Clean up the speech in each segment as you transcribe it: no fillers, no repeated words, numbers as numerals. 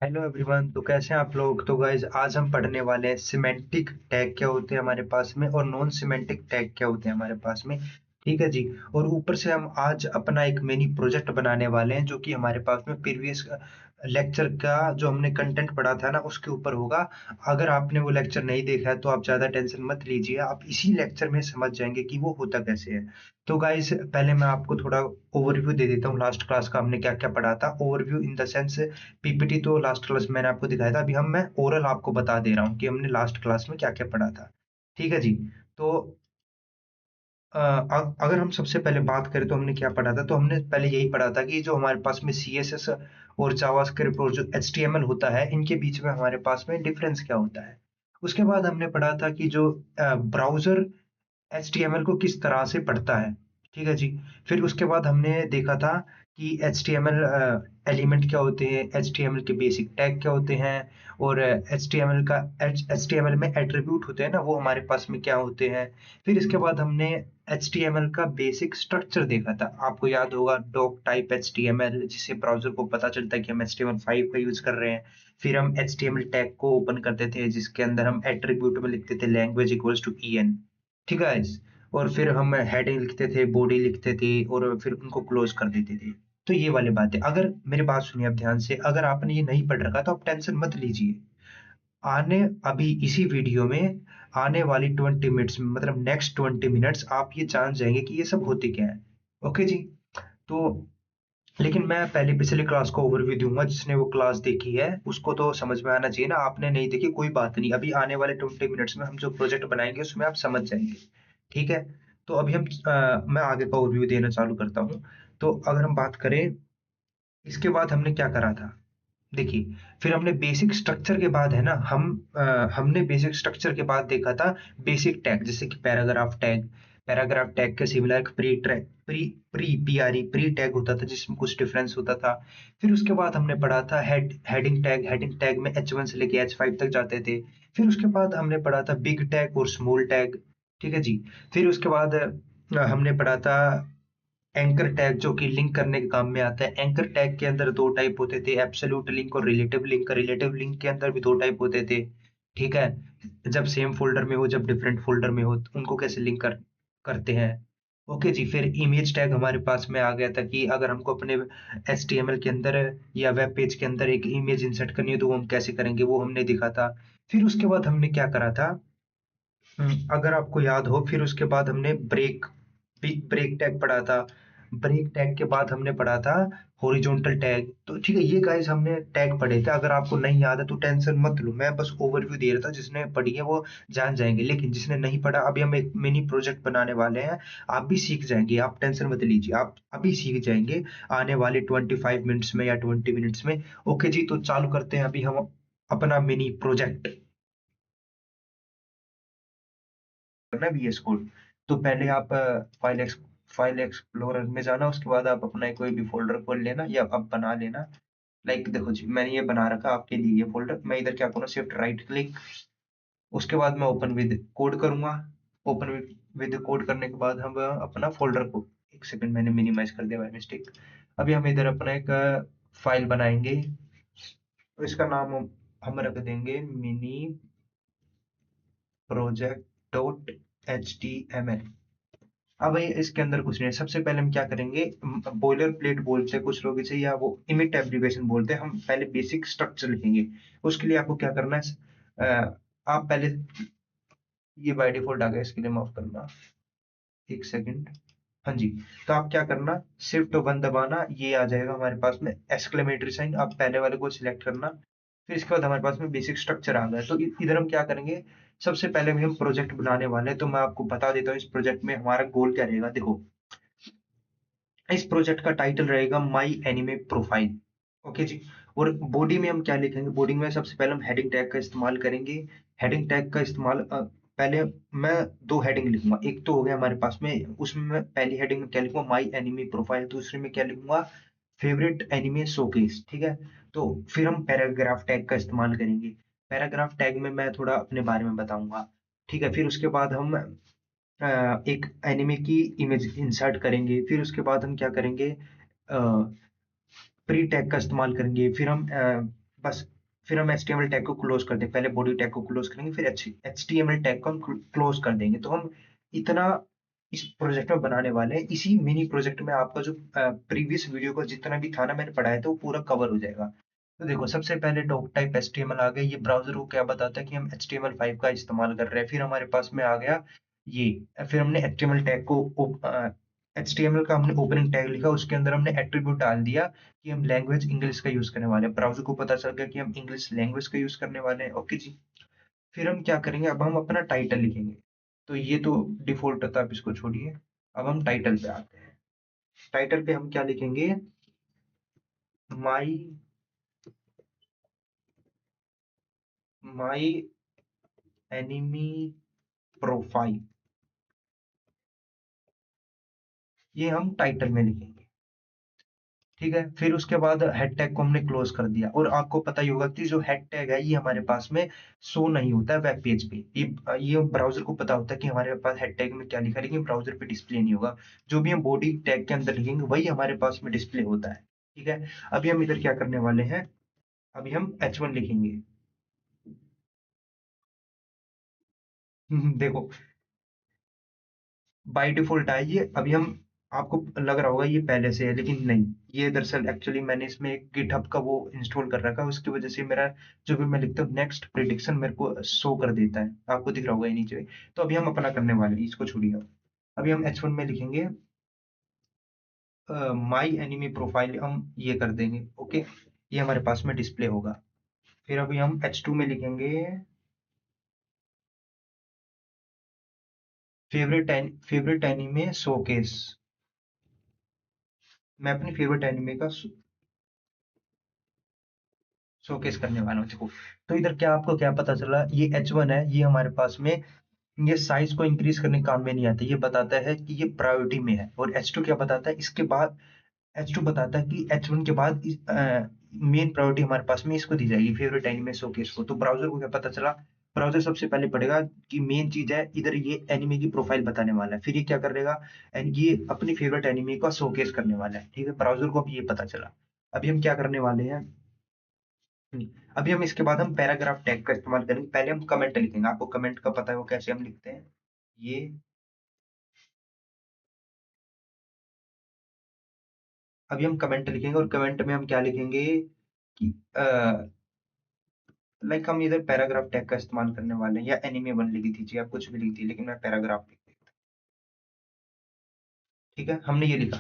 Hello everyone. तो कैसे हैं आप लोग। तो गाइज आज हम पढ़ने वाले हैं सिमेंटिक टैग क्या होते हैं हमारे पास में और नॉन सिमेंटिक टैग क्या होते हैं हमारे पास में। ठीक है जी। और ऊपर से हम आज अपना एक मिनी प्रोजेक्ट बनाने वाले हैं जो कि हमारे पास में प्रीवियस लेक्चर का जो हमने कंटेंट पढ़ा था ना उसके ऊपर होगा। अगर आपने वो लेक्चर नहीं देखा है तो आप ज़्यादा टेंशन मत लीजिए, आप इसी लेक्चर में समझ जाएंगे कि वो होता कैसे है। तो गाइस पहले मैं आपको थोड़ा ओवरव्यू दे देता हूँ लास्ट क्लास का हमने क्या क्या पढ़ा था। Overview in the sense PPT तो लास्ट क्लास में मैंने आपको दिखाया था, अभी मैं ओरल आपको बता दे रहा हूँ कि हमने लास्ट क्लास में क्या क्या पढ़ा था। ठीक है जी। तो अगर हम सबसे पहले बात करें तो हमने क्या पढ़ा था, तो हमने पहले यही पढ़ा था कि जो हमारे पास में CSS और जावास्क्रिप्ट और जो HTML होता है इनके बीच में हमारे पास में डिफरेंस क्या होता है। उसके बाद हमने पढ़ा था कि जो ब्राउजर HTML को किस तरह से पढ़ता है। ठीक है जी। फिर उसके बाद हमने देखा था कि HTML एलिमेंट क्या होते हैं, HTML के बेसिक टैग क्या होते हैं और HTML में एट्रीब्यूट होते हैं ना वो हमारे पास में क्या होते हैं। फिर इसके बाद हमने HTML का बेसिक स्ट्रक्चर देखा था, आपको याद होगा डॉक टाइप HTML जिससे ब्राउजर को पता चलता है कि हम HTML5 का यूज कर रहे हैं। फिर हम HTML टैग को ओपन करते थे जिसके अंदर हम एट्रीब्यूट में लिखते थे लैंग्वेज इक्वल्स टू EN। ठीक है गाइस। और फिर हम हेडिंग लिखते थे, बॉडी लिखते थे और फिर उनको क्लोज कर देते थे। तो ये वाली बात है। अगर मेरी बात सुनिए अब ध्यान से, अगर आपने ये नहीं पढ़ रखा तो आप टेंशन मत लीजिए। आने अभी इसी वीडियो में आने वाली 20 मिनट्स में मतलब नेक्स्ट 20 मिनट्स आप ये जान जाएंगे कि ये सब होते क्या है। ओके जी। तो लेकिन मैं पहले पिछली क्लास को ओवरव्यू दूंगा, जिसने वो क्लास देखी है उसको तो समझ में आना चाहिए ना, आपने नहीं देखी कोई बात नहीं, अभी आने वाले 20 मिनट्स में हम जो प्रोजेक्ट बनाएंगे उसमें आप समझ जाएंगे। ठीक है। तो अभी मैं आगे का ओवरव्यू देना चालू करता हूँ। तो अगर हम बात करें इसके बाद हमने क्या करा था, देखिए। फिर हमने बेसिक स्ट्रक्चर के बाद है ना हमने बेसिक स्ट्रक्चर के बाद देखा था बेसिक टैग, जैसे कि पैराग्राफ टैग। पैराग्राफ टैग के सिमिलर एक प्री ट्रैग प्री टैग होता था जिसमें कुछ डिफरेंस होता था। फिर उसके बाद हमने पढ़ा था हेडिंग टैग में H1 से लेके H5 तक जाते थे। फिर उसके बाद हमने पढ़ा था बिग टैग और स्मॉल टैग। ठीक है जी। फिर उसके बाद हमने पढ़ा था एंकर टैग जो कि लिंक करने के काम में आता है। एंकर टैग के अंदर दो टाइप होते थे, एब्सोल्यूट लिंक और रिलेटिव लिंक। रिलेटिव लिंक के अंदर भी दो टाइप होते थे। ठीक है। जब सेम फोल्डर में हो, जब डिफरेंट फोल्डर में हो तो उनको कैसे लिंक करते हैं। ओके जी। फिर इमेज टैग हमारे पास में आ गया था कि अगर हमको अपने HTML के अंदर या वेब पेज के अंदर एक इमेज इंसर्ट करनी है तो वो हम कैसे करेंगे वो हमने दिखा था। फिर उसके बाद हमने क्या करा था, अगर आपको याद हो, फिर उसके बाद हमने ब्रेक टैग पढ़ा था। ब्रेक टैग के बाद हमने पढ़ा था हॉरिजॉन्टल टैग। तो ठीक है, ये गाइस हमने टैग पढ़े थे। अगर आपको नहीं याद है तो टेंशन मत लो, मैं बस ओवरव्यू दे रहा था, जिसने पढ़ी है वो जान जाएंगे, लेकिन जिसने नहीं पढ़ा अभी हम एक मिनी प्रोजेक्ट बनाने वाले हैं। आप भी सीख जाएंगे, आप टेंशन मत लीजिए, आप अभी सीख जाएंगे आने वाले 25 मिनट्स में या 20 मिनट्स में। ओके जी। तो चालू करते हैं अभी हम अपना मिनी प्रोजेक्ट करना VS कोड। तो पहले आप फाइल एक्सप्लोरर में जाना, उसके बाद आप अपना कोई भी फोल्डर खोल लेना या आप बना लेना। लाइक देखो जी, मैंने ये बना रखा आपके लिए ये फोल्डर। मैं इधर क्या करूँगा, शिफ्ट राइट क्लिक, उसके बाद मैं ओपन विद कोड करूंगा। ओपन विद कोड करने के बाद हम अपना फोल्डर को, एक सेकंड मैंने मिनिमाइज कर दिया बाय मिस्टेक। अभी हम इधर अपना एक फाइल बनाएंगे। इसका नाम हम रख देंगे मिनी प्रोजेक्ट डॉट HTML। अब भाई इसके अंदर कुछ नहीं है। सबसे पहले हम क्या करेंगे, बॉयलर प्लेट बोलते हैं कुछ लोग इसे, या वो इमिट एब्रीविएशन बोलते हैं। हम पहले बेसिक स्ट्रक्चर लिखेंगे। उसके लिए आपको क्या करना है, आप पहले, ये बाय डिफॉल्ट आ गया, इसके लिए माफ करना, एक सेकंड। हाँ जी। तो आप क्या करना, शिफ्ट वन दबाना, ये आ जाएगा हमारे पास में एक्सक्लेमेटरी साइन, आप पहले वाले को सिलेक्ट करना। फिर इसके बाद हमारे पास में बेसिक स्ट्रक्चर आ गया। तो इधर हम क्या करेंगे, सबसे पहले भी हम प्रोजेक्ट बनाने वाले हैं, तो मैं आपको बता देता हूँ इस प्रोजेक्ट में हमारा गोल क्या रहेगा। देखो, इस प्रोजेक्ट का टाइटल रहेगा माई एनिमे प्रोफाइल। ओके जी। और बॉडी में हम क्या लिखेंगे, बॉडी में सबसे पहले हम हेडिंग टैग का इस्तेमाल करेंगे। हेडिंग टैग का इस्तेमाल पहले मैं दो हेडिंग लिखूंगा। एक तो हो गया हमारे पास में, उसमें मैं पहली हेडिंग में क्या लिखूंगा, माई एनिमे प्रोफाइल। दूसरे में क्या लिखूंगा, फेवरेट एनिमे शोकेस। ठीक है। तो फिर हम पैराग्राफ टैग का इस्तेमाल करेंगे। पैराग्राफ टैग में मैं थोड़ा अपने बारे में बताऊंगा। ठीक है। फिर उसके बाद हम एक एनिमे की इमेज इंसर्ट करेंगे। फिर उसके बाद हम क्या करेंगे, प्री टैग का इस्तेमाल करेंगे। फिर हम बस फिर हम HTML टैग को क्लोज कर देंगे, पहले बॉडी टैग को क्लोज करेंगे, फिर HTML टैग को हम क्लोज कर देंगे। तो हम इतना इस प्रोजेक्ट में बनाने वाले हैं। इसी मिनी प्रोजेक्ट में आपका जो प्रीवियस वीडियो का जितना भी था ना मैंने पढ़ाया था वो पूरा कवर हो जाएगा। तो देखो सबसे पहले डॉक टाइप HTML आ गया, ये ब्राउजर को क्या बताता है कि हम HTML5 का इस्तेमाल कर रहे हैं। फिर हमारे पास में आ गया ये, फिर हमने HTML टैग को HTML का हमने ओपनिंग टैग लिखा, उसके अंदर हमने एट्रीब्यूट डाल दिया कि हम लैंग्वेज इंग्लिश का यूज करने वाले हैं। ब्राउजर को पता चल गया कि हम इंग्लिश लैंग्वेज का यूज करने वाले हैं। ओके जी। फिर हम क्या करेंगे, अब हम अपना टाइटल लिखेंगे। तो ये तो डिफॉल्ट था, आप इसको छोड़िए। अब हम टाइटल पे आते हैं। टाइटल पे हम क्या लिखेंगे, माई माई एनिमी प्रोफाइल, ये हम टाइटल में लिखेंगे। ठीक है, फिर उसके बाद हेड टैग को हमने क्लोज कर दिया। और आपको पता ही होगा कि जो हेड टैग है ये हमारे पास में शो नहीं होता है वेब पेज पे। ये ब्राउजर को पता होता है कि हमारे पास हेड टैग में क्या लिखा है, लेकिन ब्राउजर पे डिस्प्ले नहीं होगा। जो भी हम बॉडी टैग के अंदर लिखेंगे वही हमारे पास में डिस्प्ले होता है। ठीक है, अभी हम इधर क्या करने वाले हैं, अभी हम H1 लिखेंगे। देखो बाय डिफॉल्ट है ये। अभी हम, आपको लग रहा होगा ये पहले से है, लेकिन नहीं, ये दरअसल एक्चुअली मैंने इसमें एक गिटहब का वो इंस्टॉल कर रखा है, उसकी वजह से मेरा जो भी मैं लिखता हूँ नेक्स्ट प्रिडिक्शन मेरे को शो कर देता है। आपको दिख रहा होगा ये नीचे। तो अभी हम अपना करने वाले हैं, इसको छोड़िए अब। अभी हम H1 में लिखेंगे माई एनिमी प्रोफाइल, हम ये कर देंगे। ओके, ये हमारे पास में डिस्प्ले होगा। फिर अभी हम H2 में लिखेंगे फेवरेट एनिमे शोकेस। मैं अपनी फेवरेट एनिमे का शोकेस करने वाला हूँ। देखो तो इधर क्या आपको क्या पता चला, ये H1 है, ये हमारे पास में ये साइज को इंक्रीज करने के काम में नहीं आता, ये बताता है कि ये प्रायोरिटी में है। और H2 क्या बताता है, इसके बाद H2 बताता है कि H1 के बाद मेन प्रायोरिटी हमारे पास में इसको दी जाएगी, फेवरेट एनिमे शोकेस को। तो ब्राउजर को क्या पता चला, ब्राउजर सबसे पहले पढ़ेगा कि मेन चीज है इधर, ये एनिमे की प्रोफाइल बताने वाला है। फिर ये क्या करेगा, एंड ये अपनी फेवरेट एनिमे का शोकेस करने वाला है। ठीक है, ब्राउजर को अब ये पता चला। अभी हम क्या करने वाले हैं, अभी हम इसके बाद हम पैराग्राफ टैग का इस्तेमाल करेंगे। पहले हम कमेंट लिखेंगे, आपको कमेंट का पता है वो कैसे हम लिखते हैं। ये अभी हम कमेंट लिखेंगे, और कमेंट में हम क्या लिखेंगे कि लाइक हम इधर पैराग्राफ टैग का इस्तेमाल करने वाले हैं, या एनिमे वन लिख दीजिए, आप कुछ भी लिख दीजिए, लेकिन मैं पैराग्राफ लिख देता हूँ। ठीक है, हमने ये लिखा।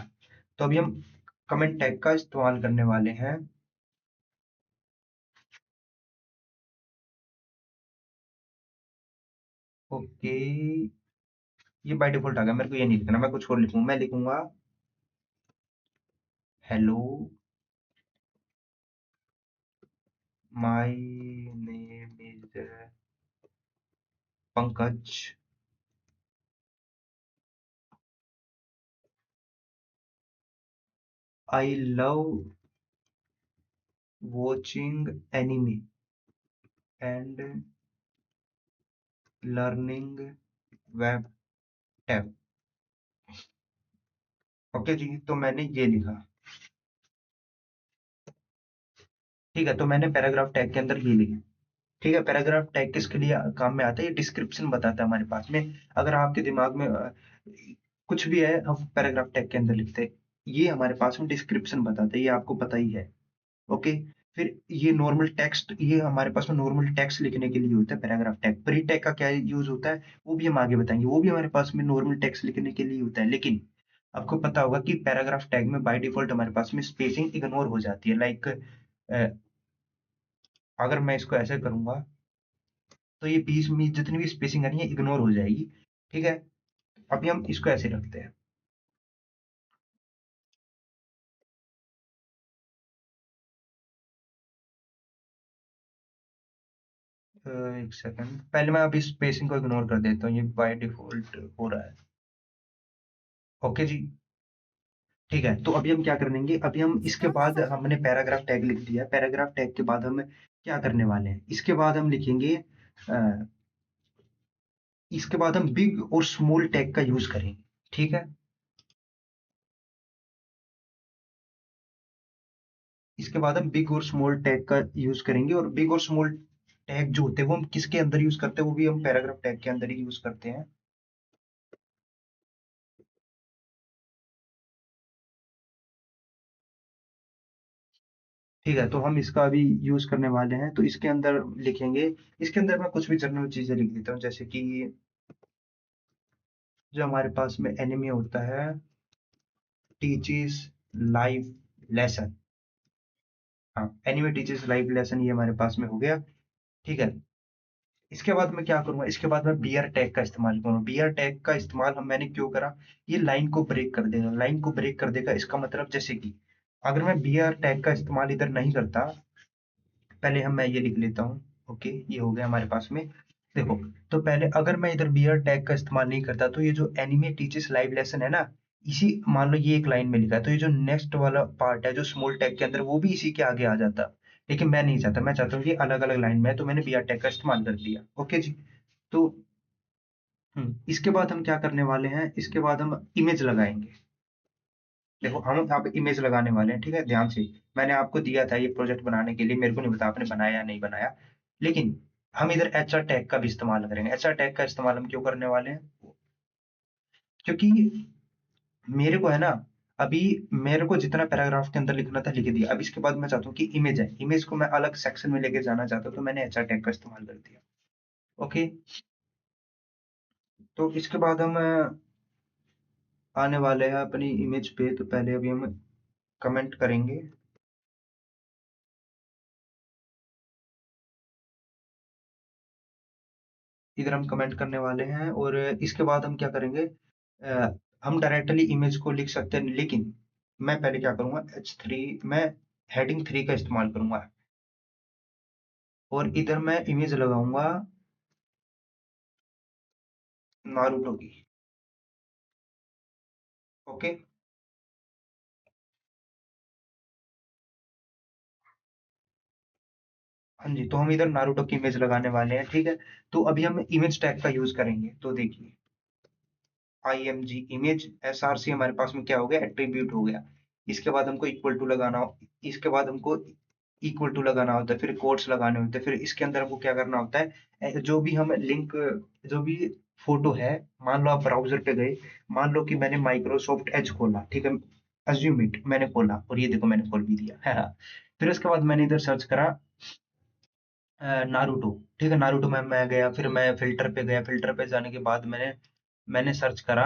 तो अभी हम कमेंट टैग का इस्तेमाल करने वाले हैं। ओके, ये बाय डिफॉल्ट आ गया, मेरे को ये नहीं लिखना, मैं कुछ और लिखूंगा। मैं लिखूंगा hello my name is Pankaj, I love watching anime and learning web tab। Okay जी, तो मैंने ये लिखा। ठीक है, तो मैंने पैराग्राफ टैग के अंदर ये लिखा। ठीक है, पैराग्राफ टैग किसके लिए काम में आता है, ये डिस्क्रिप्शन बताता है हमारे पास में। अगर आपके दिमाग में कुछ भी है हम पैराग्राफ टैग के अंदर लिखते हैं, ये हमारे पास में डिस्क्रिप्शन बताता है, ये आपको पता ही है। ओके, फिर ये नॉर्मल टेक्स्ट, ये हमारे पास में नॉर्मल टेक्स्ट लिखने के लिए होता है पैराग्राफ टैग। प्री टैग का क्या यूज होता है वो भी हम आगे बताएंगे, वो भी हमारे पास में नॉर्मल टेक्स्ट लिखने के लिए होता है। लेकिन आपको पता होगा कि पैराग्राफ टैग में बाय डिफॉल्ट हमारे पास में स्पेसिंग इग्नोर हो जाती है। लाइक अगर मैं इसको ऐसे करूंगा तो ये बीच में जितनी भी स्पेसिंग है ये इग्नोर हो जाएगी। ठीक है, अभी हम इसको ऐसे रखते हैं। एक सेकंड, पहले मैं अभी स्पेसिंग को इग्नोर कर देता हूँ, ये बाय डिफॉल्ट हो रहा है। ओके जी। ठीक है, तो अभी हम क्या करेंगे, अभी हम इसके बाद हमने पैराग्राफ टैग लिख दिया। पैराग्राफ टैग के बाद हम क्या करने वाले हैं, इसके बाद हम लिखेंगे इसके बाद हम बिग और स्मॉल टैग का यूज करेंगे। ठीक है, इसके बाद हम बिग और स्मॉल टैग का यूज करेंगे, और बिग और स्मॉल टैग जो होते हैं वो हम किसके अंदर यूज करते हैं, वो भी हम पैराग्राफ टैग के अंदर ही यूज करते हैं। ठीक है, तो हम इसका अभी यूज करने वाले हैं, तो इसके अंदर लिखेंगे, इसके अंदर मैं कुछ भी जनरल चीजें लिख देता हूँ, जैसे कि जो हमारे पास में एनिमे होता है, टीचेस लाइव लेसन। हाँ, एनिमे टीचेस लाइव लेसन, ये हमारे पास में हो गया। ठीक है, इसके बाद मैं क्या करूंगा, इसके बाद मैं बीआर टैग का इस्तेमाल करूंगा। बीआर टैग का इस्तेमाल हम मैंने क्यों करा, ये लाइन को ब्रेक कर देगा, लाइन को ब्रेक कर देगा, इसका मतलब जैसे कि अगर मैं बीआर टैग का इस्तेमाल इधर नहीं करता, पहले मैं ये लिख लेता हूँ। ओके, ये हो गया हमारे पास में। देखो, तो पहले अगर मैं इधर बीआर टैग का इस्तेमाल नहीं करता, तो ये जो एनिमे टीचर्स लाइव लेसन है ना, इसी मान लो ये एक लाइन में लिखा है, तो ये जो नेक्स्ट वाला पार्ट है जो स्मॉल टैग के अंदर, वो भी इसी के आगे आ जाता। लेकिन मैं नहीं चाहता, मैं चाहता हूँ कि अलग अलग लाइन में है, तो मैंने बीआर टैग का इस्तेमाल कर दिया। ओके जी। तो इसके बाद हम क्या करने वाले हैं, इसके बाद हम इमेज लगाएंगे। देखो, हम आप इमेज लगाने वाले हैं, ठीक है, ध्यान से। मैंने आपको दिया था ये प्रोजेक्ट बनाने के लिए, मेरे को नहीं पता आपने बनाया या नहीं बनाया, लेकिन हम इधर एच आर टैग का भी इस्तेमाल करेंगे। एच आर टैग का इस्तेमाल हम क्यों करने वाले हैं, क्योंकि मेरे को है ना, अभी मेरे को जितना पैराग्राफ के अंदर लिखना था लिख दिया, अब इसके बाद मैं चाहता हूँ कि इमेज है, इमेज को मैं अलग सेक्शन में लेके जाना चाहता हूँ, तो मैंने एच आर टैग का इस्तेमाल कर दिया। ओके, तो इसके बाद हम आने वाले हैं अपनी इमेज पे, तो पहले अभी हम कमेंट करेंगे। इधर हम कमेंट करने वाले हैं, और इसके बाद हम क्या करेंगे, हम डायरेक्टली इमेज को लिख सकते हैं, लेकिन मैं पहले क्या करूंगा, H3, मैं हेडिंग 3 का इस्तेमाल करूंगा, और इधर मैं इमेज लगाऊंगा नारुतो की। ओके, हाँ जी, तो हम इधर नारुतो की इमेज लगाने वाले हैं, ठीक है। तो अभी हम इमेज टैग का यूज करेंगे, तो देखिए, IMG इमेज, SRC हमारे पास में क्या हो गया, एट्रीब्यूट हो गया। इसके बाद हमको इक्वल टू लगाना इसके बाद हमको इक्वल टू लगाना होता है, फिर कोट्स लगाने होते हैं, फिर इसके अंदर हमको क्या करना होता है, जो भी हम लिंक, जो भी फोटो है, मान लो आप ब्राउजर पे गए, मान लो कि मैंने माइक्रोसॉफ्ट एज खोला, ठीक है, अज्यूम इट, मैंने खोला, और ये देखो मैंने खोल भी दिया फिर उसके बाद मैंने इधर सर्च करा नारुतो, ठीक है, नारुतो में मैं गया, फिर मैं फिल्टर पे गया, फिल्टर पे जाने के बाद मैंने मैंने सर्च करा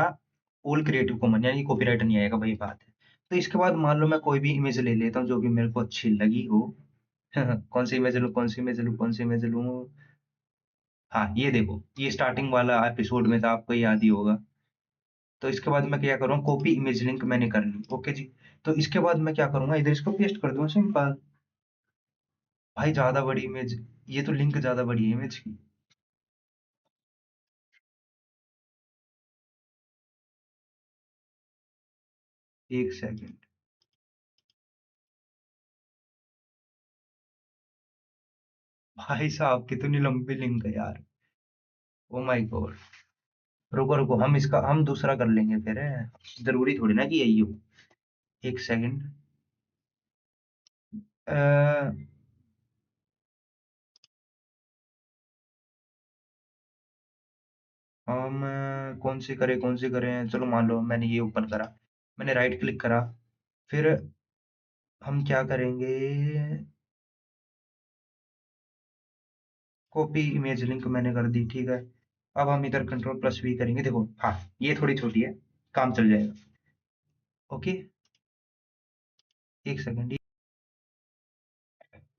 ऑल क्रिएटिव कॉमन, यानी कॉपीराइट नहीं आएगा, वही बात है। तो इसके बाद मान लो मैं कोई भी इमेज ले लेता हूँ जो भी मेरे को अच्छी लगी हो कौन सी इमेज लूँ, कौन सी इमेज लूँ, कौन सी इमेज लूँ, हाँ, ये देखो, ये स्टार्टिंग वाला एपिसोड में था, आपको याद ही होगा। तो इसके बाद मैं क्या करूँगा, कॉपी इमेज लिंक मैंने कर ली। ओके जी, तो इसके बाद मैं क्या करूंगा, इधर इसको पेस्ट कर दूंगा, सिंपल। भाई ज्यादा बड़ी इमेज, ये तो लिंक ज्यादा बड़ी है इमेज की। 1 सेकेंड, भाई साहब कितनी लंबी लिंक है यार, ओ माय गॉड। रुको रुको, हम दूसरा कर लेंगे फिर, जरूरी थोड़ी ना कि यही हो। 1 सेकेंड, हम कौन सी करें, चलो मान लो मैंने ये ओपन करा, मैंने राइट क्लिक करा, फिर हम क्या करेंगे, कॉपी इमेज लिंक मैंने कर दी, ठीक है। अब हम इधर कंट्रोल+V करेंगे, देखो, हाँ, ये थोड़ी छोटी है, काम चल जाएगा। ओके, 1 सेकेंड,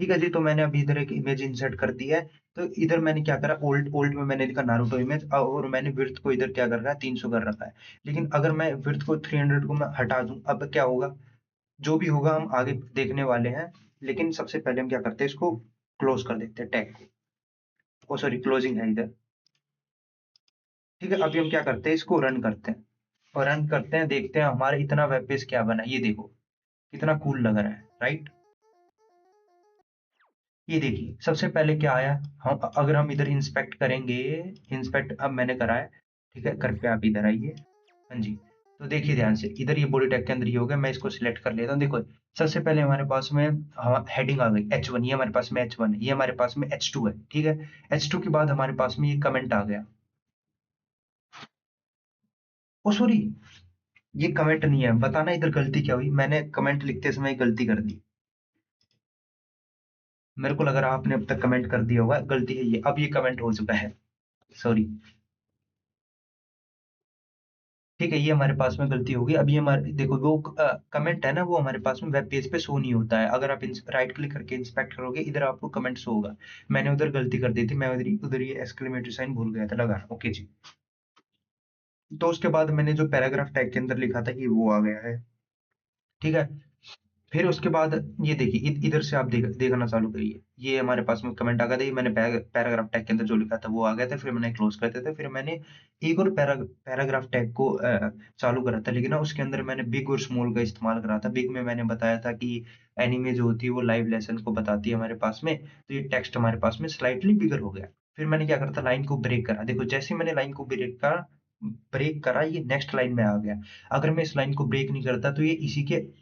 ठीक है जी, तो मैंने अभी इधर एक इमेज इंसर्ट कर दी है। तो इधर मैंने क्या करा, ओल्ड ओल्ड में मैंने लिखा नारुतो इमेज, और मैंने विड्थ को इधर क्या कर रखा है, 300 कर रखा है। लेकिन अगर मैं विड्थ को 300 को मैं हटा दूं, अब क्या होगा, जो भी होगा हम आगे देखने वाले हैं। लेकिन सबसे पहले हम क्या करते हैं, इसको क्लोज कर देते हैं टैग को, ओ सॉरी, क्लोजिंग है इधर। ठीक है, अभी हम क्या करते हैं, इसको रन करते हैं, और रन करते हैं, देखते हैं हमारा इतना वेब पेज क्या बना, ये देखो कितना कूल लग रहा है, राइट। ये देखिए, सबसे पहले क्या आया, हम अगर हम इधर इंस्पेक्ट करेंगे, इंस्पेक्ट अब मैंने करा है, ठीक है, करके आप इधर आइए। हाँ जी, तो देखिए ध्यान से, इधर ये बॉडी टैग के अंदर ये हो गया, मैं इसको सिलेक्ट कर लेता हूँ, देखो सबसे पहले हमारे पास में हेडिंग आ गई H1, ये हमारे पास में H1 है, ये हमारे पास में H2 है, ठीक है। H2 के बाद हमारे पास में ये कमेंट आ गया। ओ सॉरी, ये कमेंट नहीं है, बताना इधर गलती क्या हुई, मैंने कमेंट लिखते समय गलती कर दी। मेरे को लग रहा आपने अब तक कमेंट कर दिया होगा, गलती है ये, अब ये कमेंट हो चुका है, सॉरी। ठीक है, ये हमारे पास में गलती होगी। अभी हमारे देखो वो कमेंट है ना, वो हमारे पास में वेब पेज पे शो नहीं होता है। अगर आप राइट क्लिक करके इंस्पेक्ट करोगे, इधर आपको कमेंट शो होगा। मैंने उधर गलती कर दी थी, मैं उधर उधर ये एक्सक्लेमेटरी साइन भूल गया था लगा, ओके जी। तो उसके बाद मैंने जो पैराग्राफ टैग के अंदर लिखा था कि वो आ गया है, ठीक है। फिर उसके बाद ये देखिए, इधर से आप देखना चालू करिए, ये हमारे पास में कमेंट आ गया था, ये मैंने पैराग्राफ टैग के अंदर जो लिखा था वो आ गया था, फिर मैंने क्लोज कर दिया था। फिर मैंने एक और पैराग्राफ टैग को चालू करा था, लेकिन ना उसके अंदर मैंने बिग और स्मॉल का इस्तेमाल करा था। बिग में मैंने बताया था कि एनीमे जो होती है वो लाइव लेसन को बताती है हमारे पास में, तो ये टेक्स्ट हमारे पास में स्लाइटली बिगर हो गया। फिर मैंने क्या करा था, लाइन को ब्रेक करा, देखो जैसे ही मैंने लाइन को ब्रेक करा, ये नेक्स्ट लाइन में आ गया। अगर मैं इस लाइन को ब्रेक नहीं करता तो ये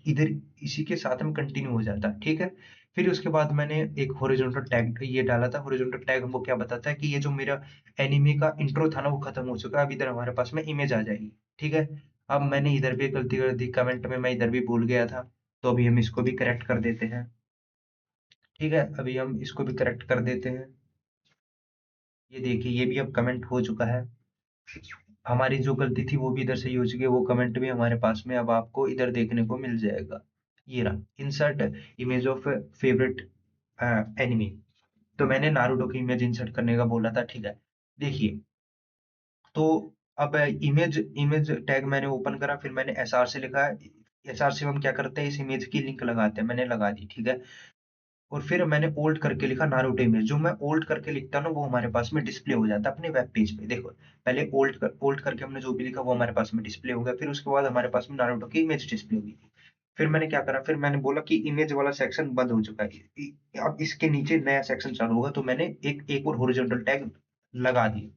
इधर इसी के साथ में कंटिन्यू हो जाता, ठीक है। फिर उसके बाद मैंने एक हॉरिजॉन्टल टैग ये डाला था। हॉरिजॉन्टल टैग हमको क्या बताता है कि ये जो मेरा एनिमे का इंट्रो था ना वो खत्म हो चुका है, अब इधर हमारे पास में इमेज आ जाएगी, ठीक है। अब मैंने इधर भी गलती कर दी, कमेंट में मैं इधर भी भूल गया था, तो अभी हम इसको भी करेक्ट कर देते हैं, ठीक है। अभी हम इसको भी करेक्ट कर देते हैं। ये देखिए, ये भी अब कमेंट हो चुका है। हमारी जो गलती थी वो भी इधर से ही हो चुकी है, वो कमेंट भी हमारे पास में अब आपको इधर देखने को मिल जाएगा। ये रहा, insert image of favourite enemy. तो मैंने नारुतो की इमेज इंसर्ट करने का बोला था, ठीक है। देखिए, तो अब इमेज इमेज टैग मैंने ओपन करा, फिर मैंने एसआर से लिखा। एसआर से हम क्या करते हैं, इस इमेज की लिंक लगाते हैं, मैंने लगा दी, ठीक है। और फिर मैंने ओल्ड करके लिखा नारुतो इमेज। जो मैं ओल्ड करके लिखता हूँ ना वो हमारे पास में डिस्प्ले हो जाता है अपने वेब पेज पे, देखो। पहले ओल्ड करके हमने जो भी लिखा वो हमारे पास में डिस्प्ले हो गया, फिर उसके बाद हमारे पास में नारुतो की इमेज डिस्प्ले होगी। फिर मैंने क्या करा, फिर मैंने बोला कि इमेज वाला सेक्शन बंद हो चुका है, अब इसके नीचे नया सेक्शन चालू होगा, तो मैंने एक और हॉरिजॉन्टल टैग लगा दिया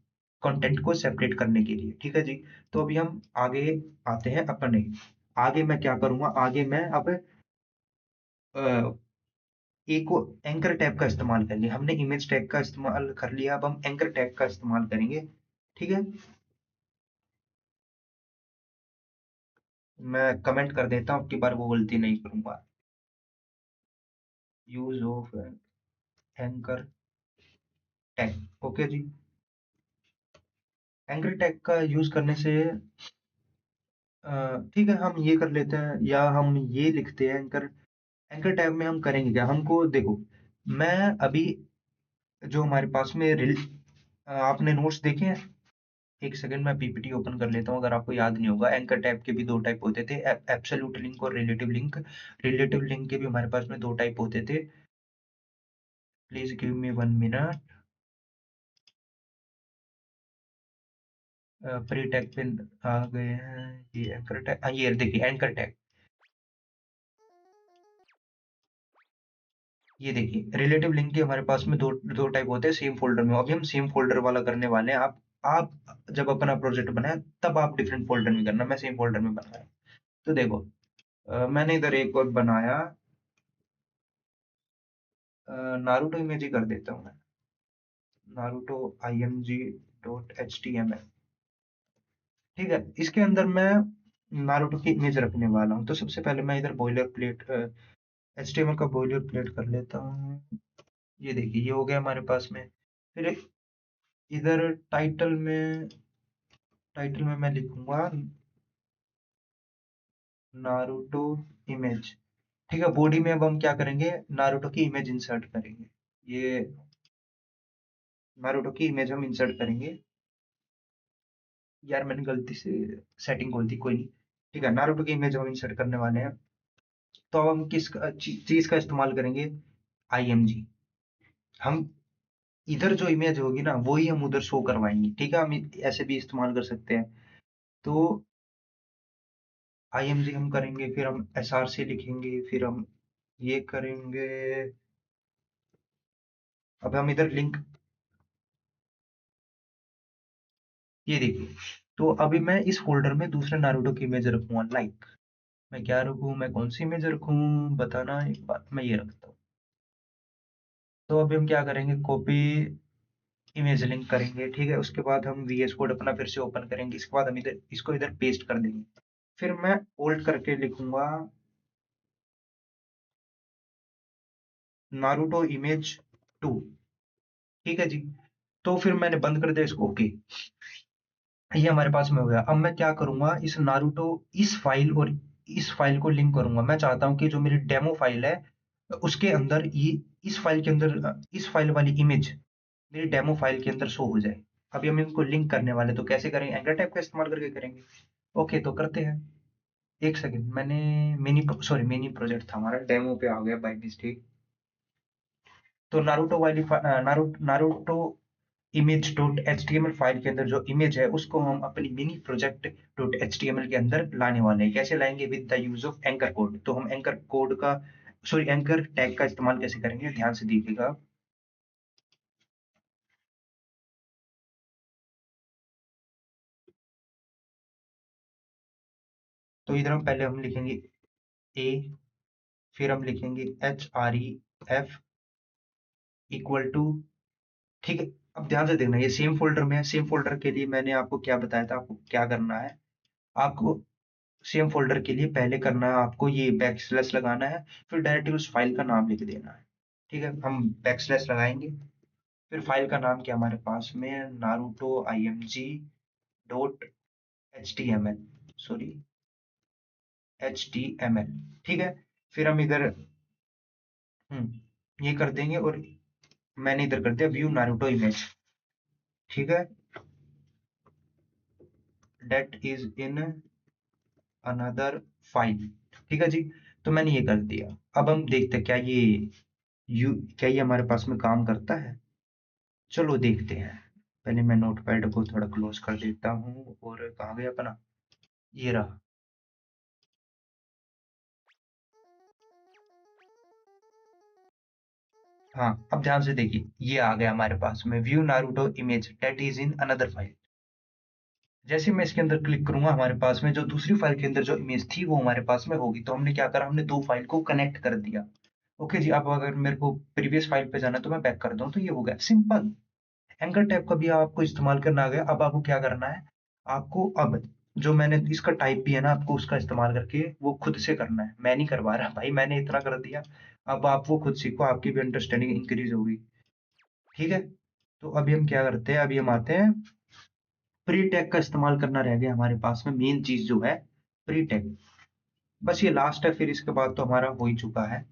कंटेंट को सेपरेट करने के लिए, ठीक है जी। तो अभी हम आगे आते हैं अपने। आगे मैं क्या करूंगा, आगे मैं अब एक और एंकर टैग का इस्तेमाल करेंगे। हमने इमेज टैग का इस्तेमाल कर लिया, अब हम एंकर टैग का इस्तेमाल करेंगे, ठीक है। मैं कमेंट कर देता हूँ, अब की बार वो गलती नहीं करूंगा। Use of anchor tag, okay जी। एंकर टैग का यूज करने से ठीक है, हम ये कर लेते हैं, या हम ये लिखते हैं एंकर। एंकर टैग में हम करेंगे क्या, हमको देखो, मैं अभी जो हमारे पास में आपने नोट्स देखे हैं। एक सेकंड मैं पीपीटी ओपन कर लेता हूँ, अगर आपको याद नहीं होगा, एंकर टैब के भी दो टाइप होते थे, एब्सोल्यूट लिंक और रिलेटिव लिंक। रिलेटिव लिंक के भी हमारे पास में दो टाइप होते थे। Please give me 1 minute. Pre tag पे आ गए हैं, ये एंकर टैग, ये देखिए एंकर टैग। ये देखिए, रिलेटिव लिंक के हमारे पास में दो दो टाइप होते हैं सेम फोल्डर में। अभी हम सेम फोल्डर वाला करने वाले हैं। आप जब अपना प्रोजेक्ट बनाए तब आप डिफरेंट फोल्डर में करना, मैं सेम फोल्डर में बनाया। तो देखो, मैंने इधर एक और बनाया, नारुतो इमेज ही कर देता हूँ मैं, नारुतो img.html, ठीक है। इसके अंदर मैं नारुतो की इमेज रखने वाला हूँ। तो सबसे पहले मैं इधर बॉयलर प्लेट एचटीएमएल का बॉयलर प्लेट कर लेता हूँ। ये देखिए, ये हो गया हमारे पास में। फिर इधर टाइटल में मैं लिखूंगा नारुतो इमेज, ठीक है। बॉडी में अब हम क्या करेंगे, नारुतो की इमेज इंसर्ट करेंगे। ये नारुतो की इमेज हम इंसर्ट करेंगे। यार मैंने गलती से सेटिंग खोल दी, कोई नहीं, ठीक है। नारुतो की इमेज हम इंसर्ट करने वाले हैं। तो अब हम किस चीज का इस्तेमाल करेंगे, आईएमजी। हम इधर जो इमेज होगी ना वही हम उधर शो करवाएंगे, ठीक है। हम ऐसे भी इस्तेमाल कर सकते हैं। तो आईएमजी हम करेंगे, फिर हम एसआर से लिखेंगे, फिर हम ये करेंगे। अब हम इधर लिंक, ये देखिए। तो अभी मैं इस फोल्डर में दूसरे नारुतो की इमेज रखूंगा, लाइक। मैं क्या रखूँ, मैं कौन सी इमेज रखूँ, बताना एक बार, मैं ये रखता हूँ। तो अभी हम क्या करेंगे, कॉपी इमेज लिंक करेंगे, ठीक है। उसके बाद हम VS कोड अपना फिर से ओपन करेंगे, इसके बाद हम इधर इसको इधर पेस्ट कर देंगे। फिर मैं ओल्ड करके लिखूंगा नारुतो इमेज 2, ठीक है जी। तो फिर मैंने बंद कर दिया इसको, ओके। ये हमारे पास में हो गया। अब मैं क्या करूंगा, इस नारुतो, इस फाइल और इस फाइल को लिंक करूंगा। मैं चाहता हूं कि जो मेरी डेमो फाइल है उसके अंदर ये, इस फाइल के अंदर इस फाइल वाली इमेज मेरी डेमो फाइल के अंदर शो हो जाए। अभी हम इनको लिंक करने वाले, तो कैसे करेंगे, एंकर टाइप का इस्तेमाल करके करेंगे। ओके, तो करते हैं। एक सेकंड, मैंने मिनी प्रोजेक्ट था हमारा, डेमो पे आ गया बाय मिस्टेक। तो नारुतो वाली Naruto image dot H T M L file के अंदर जो इमेज है उसको हम अपनी mini project dot H T M L के अंदर लाने वाले हैं। कैसे लाएंगे, with the use of anchor code. तो हम एंकर कोड का, एंकर टैग का इस्तेमाल कैसे करेंगे, ध्यान से देखिएगा। तो इधर हम पहले हम लिखेंगे ए, फिर हम लिखेंगे HREF इक्वल टू, ठीक है। अब ध्यान से देखना, ये सेम फोल्डर में है। सेम फोल्डर के लिए मैंने आपको क्या बताया था, आपको क्या करना है, आपको सेम फोल्डर के लिए पहले करना है आपको ये बैक स्लैश लगाना है, फिर डायरेक्टली उस फाइल का नाम लिख देना है, ठीक है। हम बैक स्लैश लगाएंगे, फिर फाइल का नाम क्या हमारे पास में, Naruto img dot H T M L, sorry HTML, ठीक है। फिर हम इधर ये कर देंगे, और मैंने इधर कर दिया व्यू नारुतो इमेज, ठीक है, that is in another file, ठीक है जी। तो मैंने ये कर दिया। अब हम देखते हैं क्या ये हमारे पास में काम करता है। चलो देखते हैं। पहले मैं नोटपैड को थोड़ा क्लोज कर देता हूँ, और कहाँ गया अपना, ये रहा। हाँ, अब ध्यान से देखिए, ये आ गया हमारे पास में view Naruto image that is in another file. जैसे मैं इसके अंदर क्लिक करूंगा, हमारे पास में जो दूसरी फाइल के अंदर जो इमेज थी वो हमारे पास में होगी। तो हमने क्या करा, हमने दो फाइल को कनेक्ट कर दिया। ओके जी। अब अगर मेरे को प्रीवियस फाइल पे जाना है तो मैं बैक कर दूं, तो ये हो गया सिंपल। एंकर टैब का भी आपको इस्तेमाल करना आ गया। अब आपको क्या करना है, आपको अब जो मैंने इसका टाइप भी है ना, आपको उसका इस्तेमाल करके वो खुद से करना है। मैं नहीं करवा रहा भाई, मैंने इतना कर दिया। अब आप वो खुद सीखो, आपकी भी अंडरस्टैंडिंग इंक्रीज होगी, ठीक है। तो अभी हम क्या करते हैं, अभी हम आते हैं, प्री टैग का इस्तेमाल करना रह गया हमारे पास में। मेन चीज जो है प्री टैग, बस ये लास्ट है, फिर इसके बाद तो हमारा हो ही चुका है।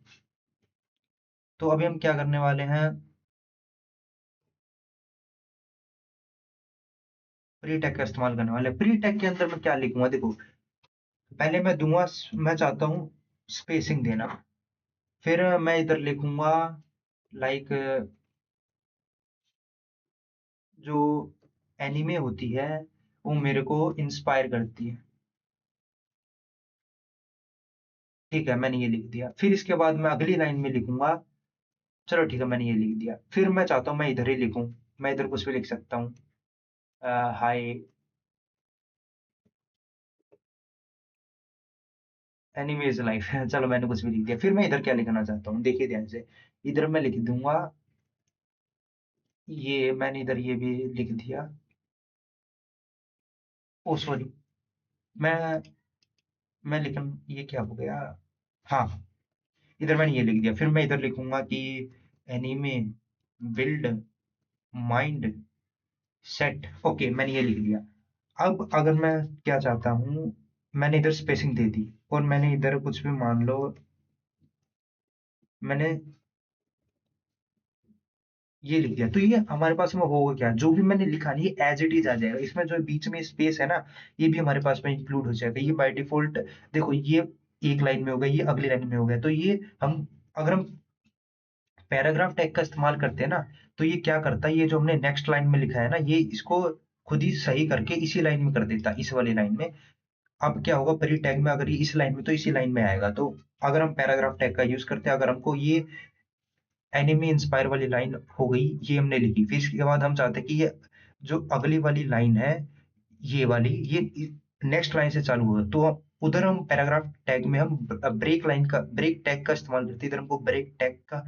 तो अभी हम क्या करने वाले हैं, प्री टैग का इस्तेमाल करने वाले हैं। प्री टैग के अंदर मैं क्या लिखूंगा, देखो, पहले मैं दूंगा, मैं चाहता हूँ स्पेसिंग देना। फिर मैं इधर लिखूंगा लाइक जो एनीमे होती है वो मेरे को इंस्पायर करती है, ठीक है। मैंने ये लिख दिया। फिर इसके बाद मैं अगली लाइन में लिखूंगा, चलो ठीक है, मैंने ये लिख दिया। फिर मैं चाहता हूँ मैं इधर ही लिखूं, मैं इधर कुछ भी लिख सकता हूँ, हाय एनीमे इज लाइफ चलो मैंने कुछ भी लिख दिया। फिर मैं इधर क्या लिखना चाहता हूँ, देखिए ध्यान से। इधर मैं लिख दूंगा, ये मैंने इधर ये भी लिख दिया, ओ सॉरी, मैं मैं लिखूं, ये क्या हो गया, हाँ, इधर मैंने ये लिख दिया। फिर मैं इधर लिखूंगा कि anime build mind set, okay, मैंने ये लिख दिया। अब अगर मैं क्या चाहता हूँ, मैंने इधर स्पेसिंग दे दी, और मैंने इधर कुछ भी मान लो, मैंने ये लिख दिया। तो ये हमारे पास में होगा क्या, जो भी मैंने लिखा नहीं, ये एज इट इज आ जाएगा। इसमें जो बीच में स्पेस है ना, ये भी हमारे पास में इंक्लूड हो जाएगा। ये बाय डिफॉल्ट, देखो, ये एक लाइन में हो गया, ये अगली लाइन में हो गया। तो ये हम, अगर हम पैराग्राफ टैग का इस्तेमाल करते हैं ना, तो ये क्या करता है, ये जो हमने नेक्स्ट लाइन में लिखा है ना, ये इसको खुद ही सही करके इसी लाइन में कर देता है, इस वाली लाइन में। अब क्या होगा, प्री टैग में अगर ये इस लाइन में, तो इसी लाइन में आएगा। तो अगर हम पैराग्राफ टैग का यूज करते हैं, अगर हमको ये एनिमी इंस्पायर वाली लाइन हो गई, ये हमने लिखी, फिर इसके बाद हम चाहते हैं कि ये जो अगली वाली लाइन है, ये वाली, ये नेक्स्ट लाइन से चालू हो, तो उधर हम पैराग्राफ टैग में हम ब्रेक लाइन का ब्रेक टैग का इस्तेमाल करते हैं, इधर हमको ब्रेक टैग का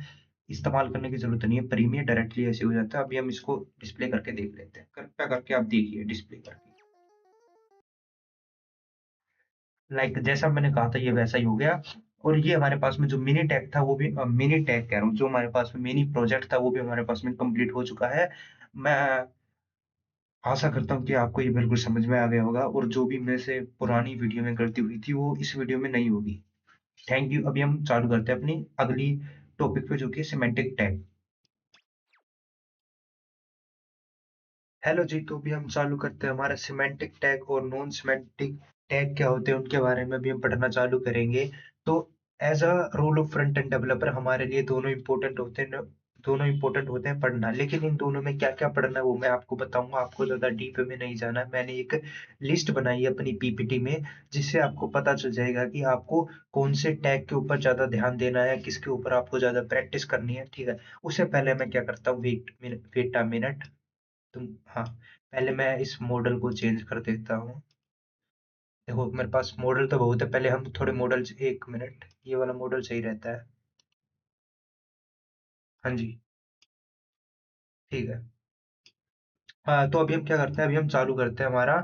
इस्तेमाल करने की जरूरत नहीं है, प्रीमियर डायरेक्टली ऐसे हो जाता है। अभी हम इसको डिस्प्ले करके देख लेते हैं, कृपया करके आप देखिए डिस्प्ले करके। जैसा मैंने कहा था ये वैसा ही हो गया। और ये हमारे पास में जो मिनी टैग था वो भी मिनी टैग कह रहा हूँ, जो हमारे पास में मिनी प्रोजेक्ट था वो भी हमारे पास में कंप्लीट हो चुका है। मैं आशा करता हूँ कि आपको ये बिल्कुल समझ में आ गया होगा, और जो भी मेरे से पुरानी वीडियो में गलती हुई थी वो इस वीडियो में नहीं होगी। Thank you. अभी हम चालू करते हैं अपनी अगली टॉपिक पे, जो कि सिमेंटिक टैग। हेलो जी, तो अभी हम चालू करते हैं हमारा सिमेंटिक टैग और नॉन सिमेंटिक टैग क्या होते हैं उनके बारे में भी हम पढ़ना चालू करेंगे। तो as a role of front end developer हमारे लिए दोनों इंपॉर्टेंट होते हैं पढ़ना। लेकिन इन दोनों में क्या क्या पढ़ना है वो मैं आपको बताऊंगा, आपको ज्यादा डीप में नहीं जाना है। मैंने एक लिस्ट बनाई है अपनी पीपीटी में, जिससे आपको पता चल जाएगा कि आपको कौन से टैग के ऊपर ज्यादा ध्यान देना है, किसके ऊपर आपको ज्यादा प्रैक्टिस करनी है, ठीक है। उससे पहले मैं क्या करता हूँ, वेट अ मिनट। तुम, हाँ, पहले मैं इस मॉडल को चेंज कर देता हूँ। देखो मेरे पास मॉडल तो बहुत है, पहले हम थोड़े मॉडल, एक मिनट, ये वाला मॉडल सही रहता है। हाँ जी, ठीक है। हाँ, तो अभी हम क्या करते हैं, अभी हम चालू करते हैं हमारा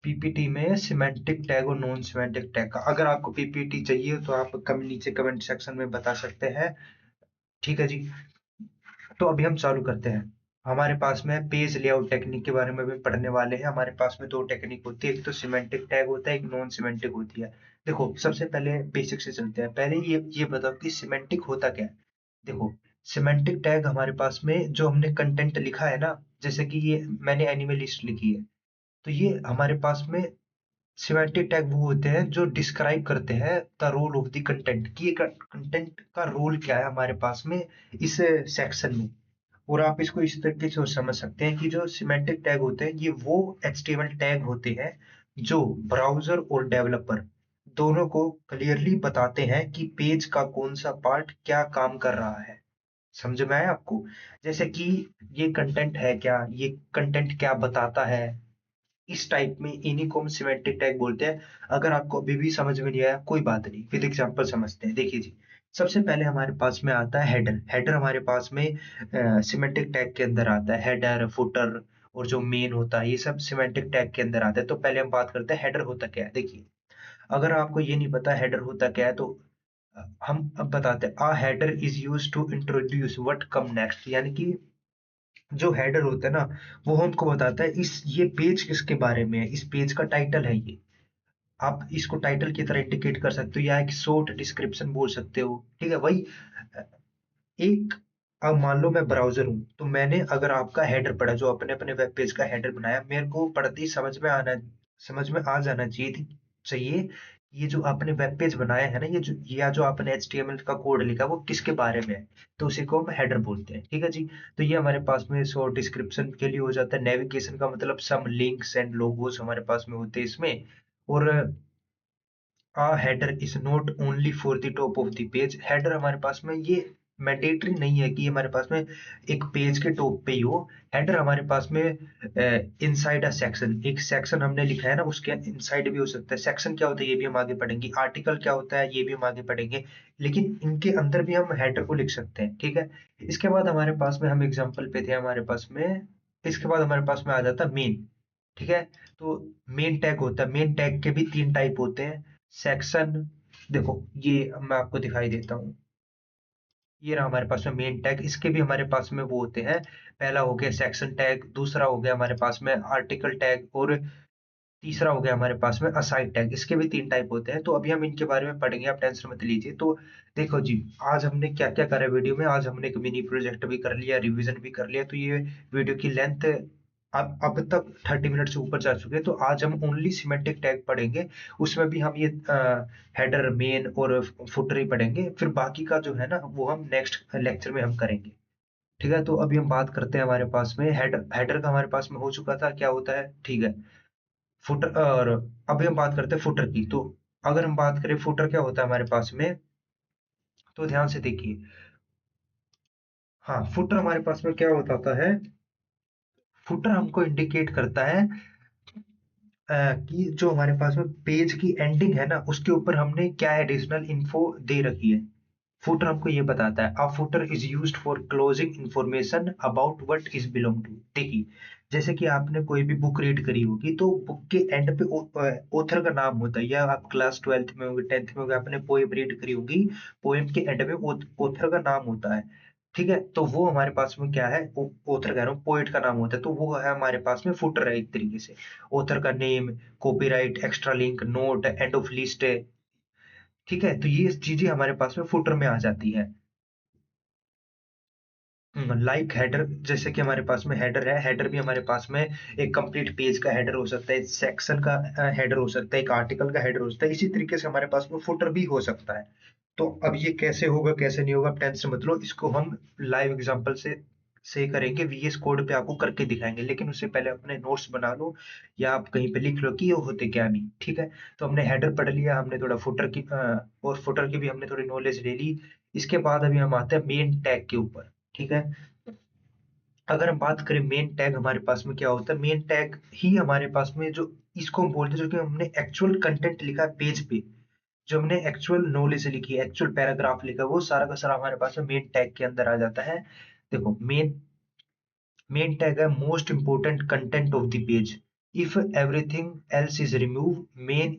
पीपीटी में सिमेंटिक टैग और नॉन सिमेंटिक टैग का। अगर आपको पीपीटी चाहिए तो आप नीचे कमेंट सेक्शन में बता सकते हैं, ठीक है जी। तो अभी हम चालू करते हैं। हमारे पास में पेज लेआउट टेक्निक के बारे में भी पढ़ने वाले हैं। हमारे पास में दो टेक्निक होती है, एक तो सिमेंटिक टैग होता है, एक नॉन सिमेंटिक होती है। देखो सबसे पहले बेसिक से चलते हैं। पहले ये बताओ कि सिमेंटिक होता क्या है। देखो, सिमेंटिक टैग हमारे पास में जो हमने कंटेंट लिखा है ना, जैसे कि ये मैंने एनिमल लिस्ट लिखी है, तो ये हमारे पास में सिमेंटिक टैग वो होते हैं जो डिस्क्राइब करते हैं the role of the content, कि कंटेंट का रोल क्या है हमारे पास में इस सेक्शन में। और आप इसको इस तरीके से समझ सकते हैं कि जो सिमेंटिक टैग होते हैं ये वो एचटीएमएल टैग होते हैं जो ब्राउजर और डेवलपर दोनों को क्लियरली बताते हैं कि पेज का कौन सा पार्ट क्या काम कर रहा है। समझ में आया आपको? जैसे कि ये कंटेंट है क्या, ये कंटेंट क्या बताता है, इस टाइप में इन्हीं को हम सिमेंटिक टैग बोलते हैं। अगर आपको अभी भी समझ में नहीं आया कोई बात नहीं, विद एग्जांपल समझते हैं। देखिए जी, सबसे पहले हमारे पास में आता है हेडर। हेडर हमारे पास में सिमेंटिक टैग के अंदर आता है। हेडर, फुटर और जो मेन होता है ये सब सिमेंटिक टैग के अंदर आता है। तो पहले हम बात करते हैं हेडर होता क्या है। देखिए, अगर आपको ये नहीं पता हेडर होता क्या है तो हम अब बताते हैं। A header is used to introduce what come next, यानी कि जो हेडर होता है ना, वो हमको बताता है इस ये पेज किसके बारे में है, इस पेज का टाइटल है ये। आप इसको टाइटल की तरह इंडिकेट कर सकते हो या एक शॉर्ट डिस्क्रिप्शन बोल सकते हो, ठीक है। वही एक, अब मान लो मैं ब्राउजर हूँ, तो मैंने अगर आपका हेडर पढ़ा, जो अपने अपने वेब पेज का हेडर बनाया, मेरे को पढ़ते ही समझ में आ जाना चाहिए ये जो आपने वेब पेज बनाया है ना, ये जो या जो आपने एचटीएमएल का कोड लिखा वो किसके बारे में है, तो उसी को हम हेडर बोलते हैं, ठीक है जी। तो ये हमारे पास में शॉर्ट डिस्क्रिप्शन के लिए हो जाता है। नेविगेशन का मतलब सम लिंक्स एंड लोगोस हमारे पास में होते हैं इसमें। और header is not only for the top of the page. Header हमारे पास में ये मैंडेटरी नहीं है कि हमारे पास में एक पेज के टॉप पे ही हो। हेडर हमारे पास में इनसाइड अ सेक्शन, एक सेक्शन हमने लिखा है ना उसके इनसाइड भी हो सकता है। सेक्शन क्या होता है ये भी हम आगे पढ़ेंगे, आर्टिकल क्या होता है ये भी हम आगे पढ़ेंगे, लेकिन इनके अंदर भी हम हेडर को लिख सकते हैं, ठीक है। इसके बाद हमारे पास में, हम एग्जाम्पल पे थे हमारे पास में, इसके बाद हमारे पास में आ जाता मेन, ठीक है। तो मेन टैग होता है, मेन टैग के भी तीन टाइप होते हैं। सेक्शन, देखो ये मैं आपको दिखाई देता हूँ, ये रहा हमारे पास में मेन टैग। इसके भी हमारे पास में वो होते हैं। पहला हो गया सेक्शन टैग, दूसरा हो गया हमारे पास में आर्टिकल टैग, और तीसरा हो गया हमारे पास में असाइड टैग। इसके भी तीन टाइप होते हैं, तो अभी हम इनके बारे में पढ़ेंगे, आप टेंशन मत लीजिए। तो देखो जी, आज हमने क्या क्या करा वीडियो में। आज हमने एक मिनी प्रोजेक्ट भी कर लिया, रिवीजन भी कर लिया। तो ये वीडियो की लेंथ अब तक 30 मिनट से ऊपर जा चुके हैं। तो आज हम ओनली सिमेंटिक टैग पढ़ेंगे, उसमें भी हम ये हेडर, मेन और फुटर ही पढ़ेंगे। फिर बाकी का जो है ना वो हम नेक्स्ट लेक्चर में हम करेंगे, ठीक है। तो अभी हम बात करते हैं, हमारे पास में हेडर, हेडर का हमारे पास में हो चुका था क्या होता है, ठीक है। फुटर, और अभी हम बात करते हैं फुटर की। तो अगर हम बात करें फुटर क्या होता है हमारे पास में, तो ध्यान से देखिए। हाँ, फुटर हमारे पास में क्या होता है, फुटर हमको इंडिकेट करता है कि जो हमारे पास में पेज की एंडिंग है ना, उसके ऊपर हमने क्या एडिशनल इन्फो दे रखी है। फुटर हमको ये बताता है, a footer is used for closing information about what is belong to. देखिए, जैसे कि आपने कोई भी बुक रीड करी होगी, तो बुक के एंड पे ऑथर का नाम होता है, या आप क्लास 12th में होंगे, 10th में होंगे, आपने पोएम रीड करी होगी, पोएम के एंड में ऑथर का नाम होता है। ठीक है, तो वो हमारे पास में क्या है, ऑथर कह रहा हूँ, पोएट का नाम होता है, तो वो है हमारे पास में फुटर है एक तरीके से। ऑथर का name, copyright, extra link, note, end of list है। ठीक है, तो ये चीजें हमारे पास में फुटर में आ जाती है। लाइक हेडर, जैसे कि हमारे पास में हेडर है, हेडर भी हमारे पास में एक कंप्लीट पेज का हेडर हो सकता है, सेक्शन का हेडर हो सकता है, एक आर्टिकल का हेडर हो सकता है, इसी तरीके से हमारे पास में फुटर भी हो सकता है। तो अब ये कैसे होगा कैसे नहीं होगा, आप टेंशन मत लो, इसको हम लाइव एग्जांपल से करेंगे, वीएस कोड पे आपको करके दिखाएंगे, लेकिन उससे पहले अपने नोट्स बना लो, या आप कहीं पे लिख लो कि ये होते क्या नहीं। ठीक है, तो हमने हेडर पढ़ लिया, हमने थोड़ा फुटर की और फुटर की भी हमने थोड़ी नॉलेज ले ली। इसके बाद अभी हम आते हैं मेन टैग के ऊपर। ठीक है, अगर हम बात करें मेन टैग हमारे पास में क्या होता है, मेन टैग ही हमारे पास में जो, इसको हम बोलते हैं, जो कि हमने एक्चुअल कंटेंट लिखा है पेज पे, जो हमने एक्चुअल नॉलेज लिखी है, एक्चुअल पैराग्राफ लिखा है, वो सारा का सारा हमारे पास में मेन टैग के अंदर आ जाता है। देखो, मेन टैग है most important content of the page, if everything else is remove main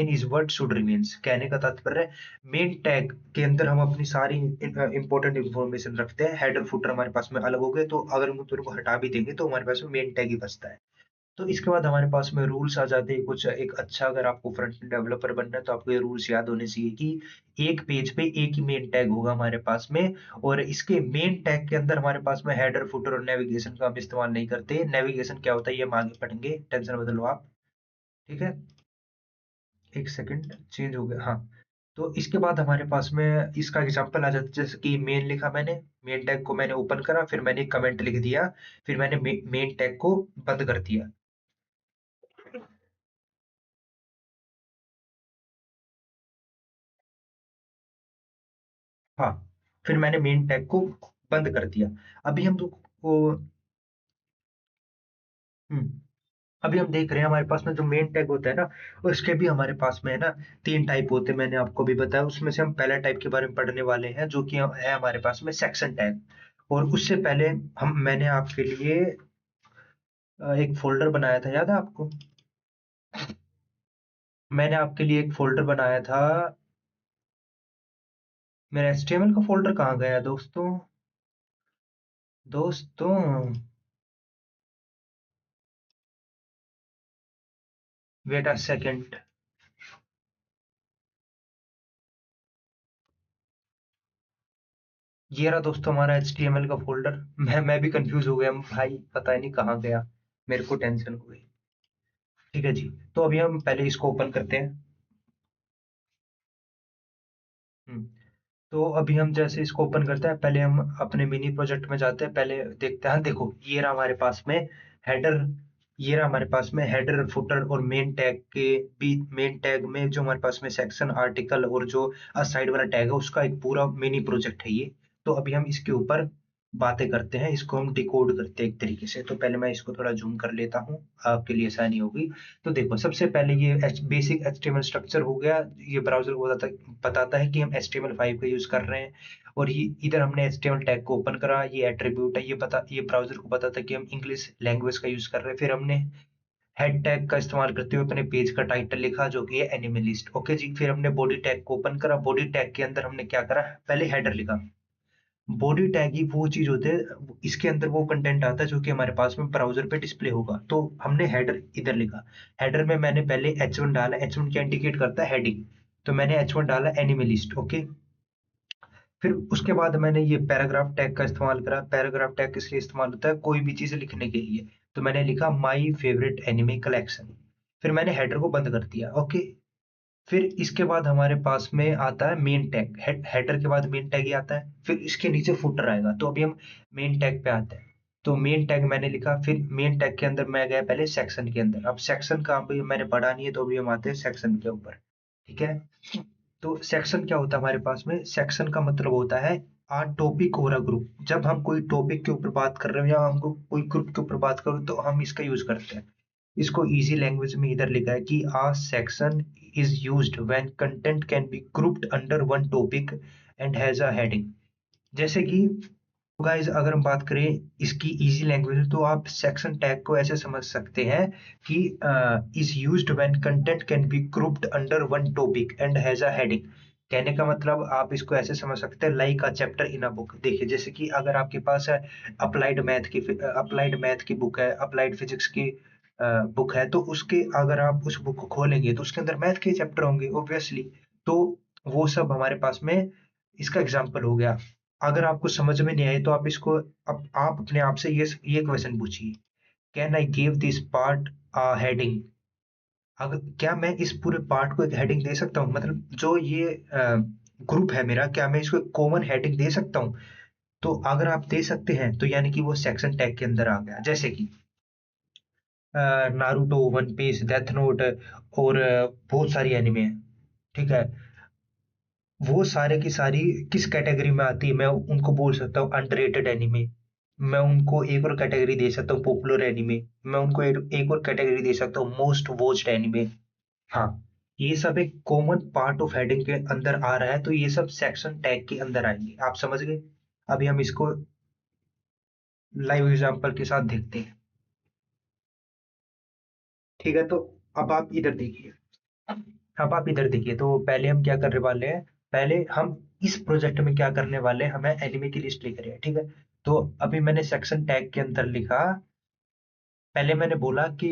is what should remains. कहने का तात्पर्य है, मेन टैग के अंदर हम अपनी सारी इंपॉर्टेंट इंफॉर्मेशन रखते हैं, हेडर फुटर हमारे पास में अलग हो गए, तो अगर हम तुरंत को हटा भी देंगे तो हमारे पास में मेन टैग ही बचता है। तो इसके बाद हमारे पास में रूल्स आ जाते हैं कुछ, एक अच्छा, अगर आपको फ्रंट एंड डेवलपर बनना है तो आपको ये रूल्स याद होने चाहिए कि एक पेज पे एक ही मेन टैग होगा हमारे पास में, और इसके मेन टैग के अंदर हमारे पास में हेडर फुटर और नेविगेशन का हम इस्तेमाल नहीं करते। नेविगेशन क्या होता है ये हम आगे पढ़ेंगे, टेंशन मत लो आप। ठीक है, एक सेकंड, चेंज हो गया, हाँ। तो इसके बाद हमारे पास में इसका एग्जांपल आ जाता है, जैसे कि मेन लिखा मैंने, मेन टैग को मैंने ओपन करा, फिर मैंने कमेंट लिख दिया, फिर मैंने मेन टैग को बंद कर दिया। हाँ, फिर मैंने मेन टैग को बंद कर दिया। अभी हम वो हम्म, अभी हम देख रहे हैं हमारे पास में जो मेन टैग होता है ना, उसके भी हमारे पास में है ना, तीन टाइप होते हैं, मैंने आपको भी बताया, उसमें से हम पहला टाइप के बारे में पढ़ने वाले हैं, जो कि है हमारे पास में सेक्शन टैग। और उससे पहले हम मैंने आपके लिए एक फोल्डर बनाया था, याद है आपको? मैंने आपके लिए एक फोल्डर बनाया था, मेरा एचटीएमएल का फोल्डर कहाँ गया दोस्तों? दोस्तों, वेट अ सेकंड। ये रहा दोस्तों हमारा HTML का फोल्डर। मैं भी कंफ्यूज हो गया भाई, पता ही नहीं कहाँ गया, मेरे को टेंशन हो गई। ठीक है जी, तो अभी हम पहले इसको ओपन करते हैं। हम्म, तो अभी हम जैसे इसको ओपन करते हैं, पहले हम अपने मिनी प्रोजेक्ट में जाते हैं, पहले देखते हैं। देखो, ये रहा हमारे पास में हेडर, ये रहा हमारे पास में हेडर फुटर और मेन टैग के बीच, मेन टैग में जो हमारे पास में सेक्शन आर्टिकल और जो साइड वाला टैग है, उसका एक पूरा मिनी प्रोजेक्ट है ये। तो अभी हम इसके ऊपर बातें करते हैं, इसको हम डिकोड करते हैं एक तरीके से। तो पहले मैं इसको थोड़ा जूम कर लेता हूँ, आपके लिए आसानी होगी। तो देखो, सबसे पहले ये बेसिक HTML स्ट्रक्चर हो गया। ये ब्राउजर को बताता है कि हम HTML5 का यूज कर रहे हैं, और ये इधर हमने HTML टैग को ओपन करा, ये एट्रीब्यूट है, ये ब्राउजर को बताता है कि हम इंग्लिश लैंग्वेज का यूज कर रहे हैं। फिर हमने हेड टैग का इस्तेमाल करते हुए अपने पेज का टाइटल लिखा, जो कि है एनिमलिस्ट। ओके जी, फिर हमने बॉडी टैग को ओपन करा, बॉडी टैग के अंदर हमने क्या करा, पहले हेडर लिखा। बॉडी टैग ही वो चीज होते है, इसके अंदर वो कंटेंट आता है जो कि हमारे पास में ब्राउजर पे डिस्प्ले होगा। तो हमने हेडर इधर लिखा, हेडर में मैंने पहले H1 डाला, H1 क्या इंडिकेट करता है, हेडिंग। तो मैंने H1 डाला एनिमलिस्ट। ओके, फिर उसके बाद मैंने ये पैराग्राफ टैग का इस्तेमाल करा। पैराग्राफ टैग किस लिए इस्तेमाल होता है, कोई भी चीज लिखने के लिए। तो मैंने लिखा माई फेवरेट एनिमे कलेक्शन। फिर मैंने हेडर को बंद कर दिया। ओके, फिर इसके बाद हमारे पास में आता है मेन टैग, हेडर के बाद मेन टैग ही आता है, फिर इसके नीचे फुटर आएगा। तो अभी हम मेन टैग पे आते हैं। तो मेन टैग मैंने लिखा, फिर मेन टैग के अंदर मैं गया पहले सेक्शन के अंदर। अब सेक्शन का अभी मैंने पढ़ा नहीं है, तो अभी हम आते हैं सेक्शन के ऊपर। ठीक है, तो सेक्शन क्या होता है हमारे पास में, सेक्शन का मतलब होता है आ टॉपिक और अ ग्रुप। जब हम कोई टॉपिक के ऊपर बात कर रहे हो या हमको कोई ग्रुप के ऊपर बात करो, तो हम इसका यूज करते हैं। इसको इजी लैंग्वेज में इधर लिखा है कि a section is used when content can be grouped under one topic and has a heading। जैसे कि गाइस अगर हम बात करें इसकी इजी लैंग्वेज तो आप सेक्शन टैग को ऐसे समझ सकते हैं कि is used when content can be grouped under one topic and has a heading. कहने का मतलब आप इसको ऐसे समझ सकते हैं like a chapter in a book. देखिए जैसे कि अगर आपके पास है अप्लाइड मैथ की बुक है, अप्लाइड फिजिक्स की बुक है, तो उसके अगर आप उस बुक को खोलेंगे तो उसके अंदर मैथ के चैप्टर होंगे ऑब्वियसली। तो वो सब हमारे पास में इसका एग्जाम्पल हो गया। अगर आपको समझ में नहीं आए तो आप इसको आप अपने आप से ये क्वेश्चन पूछिए, can I give this part a heading. अगर क्या मैं इस पूरे पार्ट को एक हेडिंग दे सकता हूँ, मतलब जो ये ग्रुप है मेरा, क्या मैं इसको एक कॉमन हेडिंग दे सकता हूँ? तो अगर आप दे सकते हैं तो यानी कि वो सेक्शन टैग के अंदर आ गया। जैसे कि Naruto, one piece, death note और बहुत सारी एनिमे हैं, ठीक है। वो सारे की सारी किस कैटेगरी में आती है? मैं उनको बोल सकता हूँ अंडररेटेड एनिमे। मैं उनको एक और कैटेगरी दे सकता हूँ पॉपुलर एनिमे। मैं उनको एक और कैटेगरी दे सकता हूँ मोस्ट वॉच्ड एनिमे। हाँ, ये सब एक कॉमन पार्ट ऑफ हेडिंग के अंदर आ रहा है, तो ये सब सेक्शन टैग के अंदर आएंगे। आप समझ गए? अभी हम इसको लाइव एग्जांपल के साथ देखते हैं, ठीक है। तो अब आप इधर देखिए, अब आप इधर देखिए, तो पहले हम क्या करने वाले हैं, पहले हम इस प्रोजेक्ट में क्या करने वाले हैं, हमें एनिमे की लिस्ट लिख रहे हैं, ठीक है। तो अभी मैंने सेक्शन टैग के अंदर लिखा, पहले मैंने बोला कि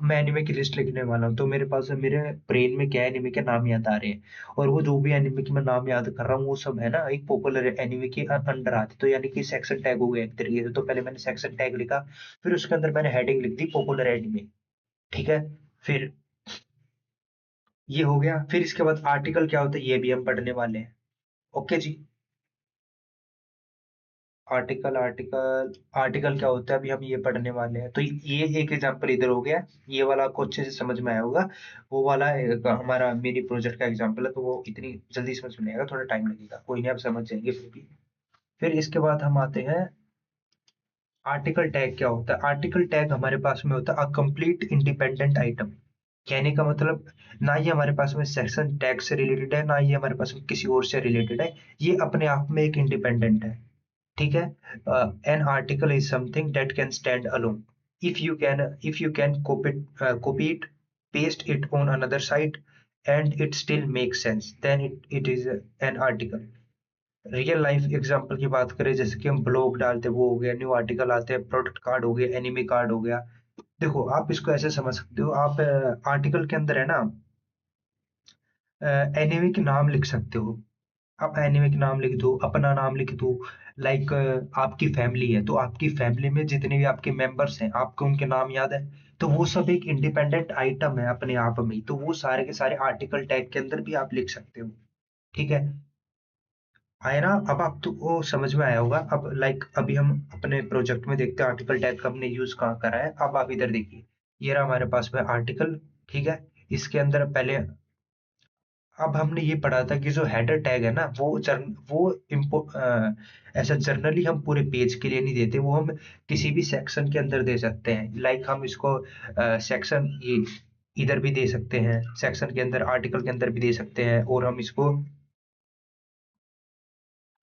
मैं एनिमे की लिस्ट लिखने वाला हूँ, तो मेरे पास मेरे ब्रेन में क्या एनिमे के नाम याद आ रहे हैं, और वो जो भी एनिमे की मैं नाम याद कर रहा हूँ वो सब है ना एक पॉपुलर एनिमे के अंडर आते, तो यानी कि सेक्शन टैग हो गया एक तरीके से। तो पहले मैंने सेक्शन टैग लिखा, फिर उसके अंदर मैंने हेडिंग लिख दी पॉपुलर एनिमे, ठीक है। फिर ये हो गया, फिर इसके बाद आर्टिकल क्या होता है ये भी हम पढ़ने वाले हैं। ओके जी। आर्टिकल आर्टिकल आर्टिकल क्या होता है अभी हम ये पढ़ने वाले हैं। तो ये एक एग्जांपल इधर हो गया, ये वाला आपको अच्छे से समझ में आया होगा। वो वाला हमारा मेरी प्रोजेक्ट का एग्जांपल है, तो वो इतनी जल्दी समझ में नहीं आएगा, थोड़ा टाइम लगेगा, कोई नहीं आप समझ जाएंगे फिर भी। फिर इसके बाद हम आते हैं आर्टिकल टैग। क्या होता है आर्टिकल टैग? हमारे पास में होता है अ कंप्लीट इंडिपेंडेंट आइटम। कहने का मतलब ना ये हमारे पास में सेक्शन टैग से रिलेटेड है, ना ये हमारे पास में किसी और से रिलेटेड है, ये अपने आप में एक इंडिपेंडेंट है, ठीक है। An article is something that can stand alone if you can copy it, paste it on another site and it still make sense, then it is an article. Real life example की बात करें, जैसे कि हम blog डालते हैं वो हो गया, न्यू आर्टिकल आते हैं, प्रोडक्ट कार्ड हो गया, एनिमे कार्ड हो गया। देखो आप इसको ऐसे समझ सकते हो, आप आर्टिकल के अंदर है ना एनिमे के नाम लिख सकते हो। आप एनिमे के नाम लिख दो, अपना नाम लिख दो। लाइक आपकी फैमिली है तो आपकी फैमिली में जितने भी आपके मेंबर्स हैं आपको उनके नाम याद है, तो वो सब एक इंडिपेंडेंट आइटम है अपने आप में, तो वो सारे के सारे आर्टिकल टैग के अंदर भी आप लिख सकते हो, ठीक है। आया ना? अब आप तो वो समझ में आया होगा। अब लाइक अभी हम अपने प्रोजेक्ट में देखते हैं आर्टिकल टैग का हमने यूज कहाँ करा है। अब आप इधर देखिए, ये रहा हमारे पास में आर्टिकल, ठीक है। इसके अंदर पहले अब हमने ये पढ़ा था कि जो हेडर टैग है ना वो ऐसा जनरली हम पूरे पेज के लिए नहीं देते, वो हम किसी भी सेक्शन के अंदर दे सकते हैं। लाइक हम इसको सेक्शन ये इधर भी दे सकते हैं, सेक्शन के अंदर आर्टिकल के अंदर भी दे सकते हैं, और हम इसको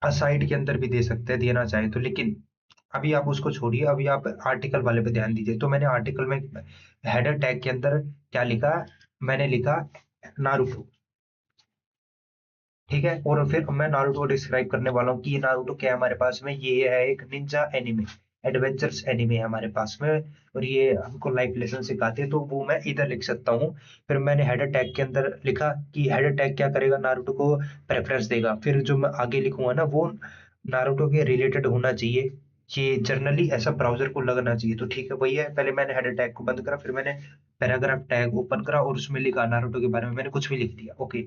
असाइड के अंदर भी दे सकते हैं देना चाहे तो। लेकिन अभी आप उसको छोड़िए, अभी आप आर्टिकल वाले पे ध्यान दीजिए। तो मैंने आर्टिकल में हेडर टैग के अंदर क्या लिखा, मैंने लिखा नारुतो, ठीक है। और फिर मैं नारुतो डिस्क्राइब करने वाला हूँ कि ये नारुतो क्या है हमारे पास में, ये है एक निंजा एनिमे, एडवेंचर्स एनिमे है हमारे पास में, और ये हमको लाइफ लेसन सिखाते हैं, तो वो मैं इधर लिख सकता हूँ। फिर मैंने हेडर टैग के अंदर लिखा कि हेडर टैग क्या करेगा, नारुतो को प्रेफरेंस देगा। फिर जो मैं आगे लिखूंगा ना वो नारुतो के रिलेटेड होना चाहिए, ये जर्नली ऐसा ब्राउजर को लगना चाहिए, तो ठीक है वही है। पहले मैंने हेडर टैग को बंद करा, फिर मैंने पैराग्राफ टैग ओपन करा और उसमें लिखा नारुतो के बारे में, मैंने कुछ भी लिख दिया, ओके।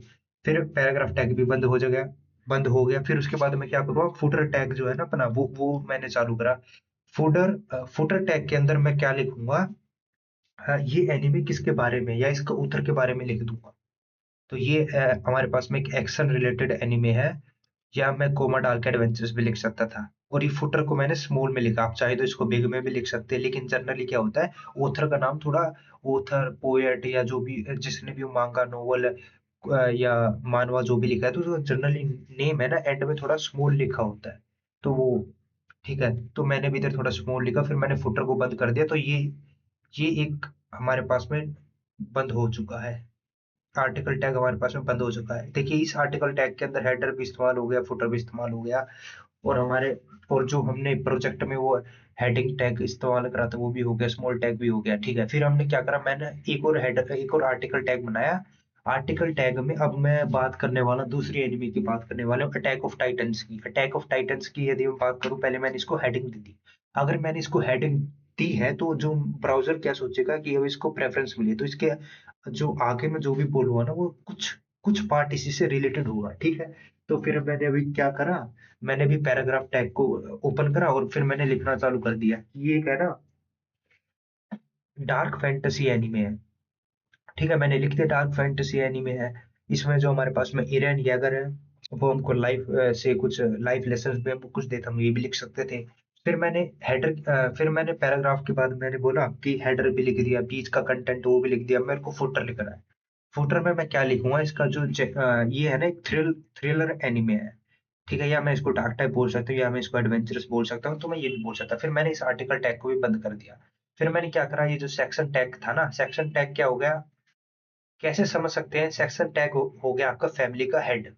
फिर पैराग्राफ टैग भी बंद हो गया। फिर उसके बाद मैं क्या करूँगा, फुटर टैग जो है ना अपना वो मैंने चालू करा। फुटर टैग के अंदर मैं क्या लिखूंगा, ये एनिमे किसके बारे में या इसका उत्तर के बारे में लिख दूंगा। तो ये हमारे पास में एक एक्शन रिलेटेड एनिमे है, या मैं कोमा डाल के एडवेंचर्स भी लिख सकता था। और ये फुटर को मैंने स्मॉल में लिखा। आप चाहे तो इसको बिग में भी लिख सकते हैं, लेकिन जनरली क्या होता है, ऑथर का नाम थोड़ा, ऑथर पोएट या जो भी जिसने भी मांगा नोवेल या मानवा जो भी लिखा है, तो जो जनरली नेम है ना एंड में थोड़ा स्मॉल लिखा होता है, तो वो ठीक है। तो मैंने भी इधर थोड़ा स्मॉल लिखा, फिर मैंने फुटर को बंद कर दिया। तो ये एक हमारे पास में बंद हो चुका है, आर्टिकल टैग हमारे पास में बंद हो चुका है। देखिए इस आर्टिकल टैग के अंदर हेडर भी इस्तेमाल हो गया, फुटर भी इस्तेमाल हो गया, और हमारे और जो हमने प्रोजेक्ट में वो हेडिंग टैग इस्तेमाल करा था वो भी हो गया, स्मॉल टैग भी हो गया, ठीक है। फिर हमने क्या करा, मैंने एक और आर्टिकल टैग बनाया। आर्टिकल टैग में अब मैं बात करने वाला दूसरी एनिमी की बात करने वाला हूँ, अटैक ऑफ टाइटंस की। अटैक ऑफ टाइटंस की यदि मैं बात करूँ, पहले मैंने इसको हेडिंग दी थी। अगर मैंने इसको हेडिंग दी है तो जो ब्राउजर क्या सोचेगा कि अब इसको प्रेफरेंस मिली है, तो इसके जो आगे में जो भी बोलूंगा ना वो कुछ कुछ पार्ट इसी से रिलेटेड होगा, ठीक है। तो फिर मैंने अभी क्या करा, मैंने भी पैराग्राफ टैग को ओपन करा और फिर मैंने लिखना चालू कर दिया। ये एक है ना डार्क फैंटेसी एनीमे है, ठीक है। मैंने लिख दिया डार्क फैंटेसी एनीमे है। इसमें जो हमारे पास में इरेन येगर है, वो हमको लाइफ से कुछ लाइफ लेसन पे हमको कुछ देता, हम ये भी लिख सकते थे। फिर मैंने पैराग्राफ के बाद मैंने बोला कि हेडर भी लिख दिया, बीच का कंटेंट वो भी लिख दिया, मेरे को फुटर लिखना है। फुटर में मैं क्या लिखूंगा, इसका जो ये है ना एक थ्रिलर एनिमे है, ठीक है। या मैं इसको डार्क टाइप बोल सकता हूँ, या मैं इसको एडवेंचरस बोल सकता हूँ, तो मैं ये भी बोल सकता। फिर मैंने इस आर्टिकल टैग को भी बंद कर दिया। फिर मैंने क्या करा, ये जो सेक्शन टैग था ना, सेक्शन टैग क्या हो गया, कैसे समझ सकते हैं, सेक्शन टैग हो गया आपका फैमिली का हेड।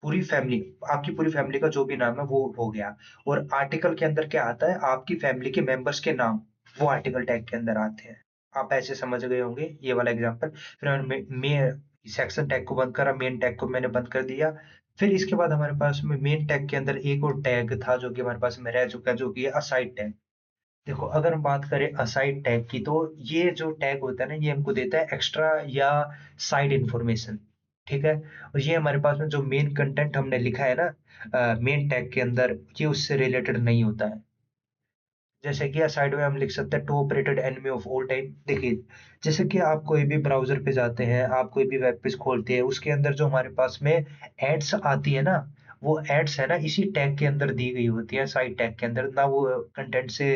पूरी फैमिली, आपकी पूरी फैमिली का जो भी नाम है वो हो गया। और आर्टिकल के अंदर क्या आता है, आपकी फैमिली के मेंबर्स के नाम, वो आर्टिकल टैग के अंदर आते हैं। आप ऐसे समझ गए होंगे ये वाला एग्जांपल। फिर मैं सेक्शन टैग को बंद करा, मेन टैग को मैंने बंद कर दिया। फिर इसके बाद हमारे पास में मेन टैग के अंदर एक और टैग था जो कि हमारे पास में रह चुका है, जो कि है असाइड टैग। देखो अगर हम बात करें असाइड टैग की, तो ये जो टैग होता है ना, ये हमको देता है एक्स्ट्रा या साइड इंफॉर्मेशन, ठीक है। और ये हमारे पास में जो मेन कंटेंट हमने लिखा है ना मेन टैग के अंदर, ये उससे रिलेटेड नहीं होता है। जैसे कि साइड में हम लिख सकते हैं top rated anime of all time. देखिए जैसे कि आप कोई भी ब्राउजर पे जाते हैं, आप कोई भी वेब पेज खोलते हैं, उसके अंदर जो हमारे पास में एड्स आती है ना, वो एड्स है ना इसी टैग के अंदर दी गई होती है, साइड टैग के अंदर ना, वो कंटेंट से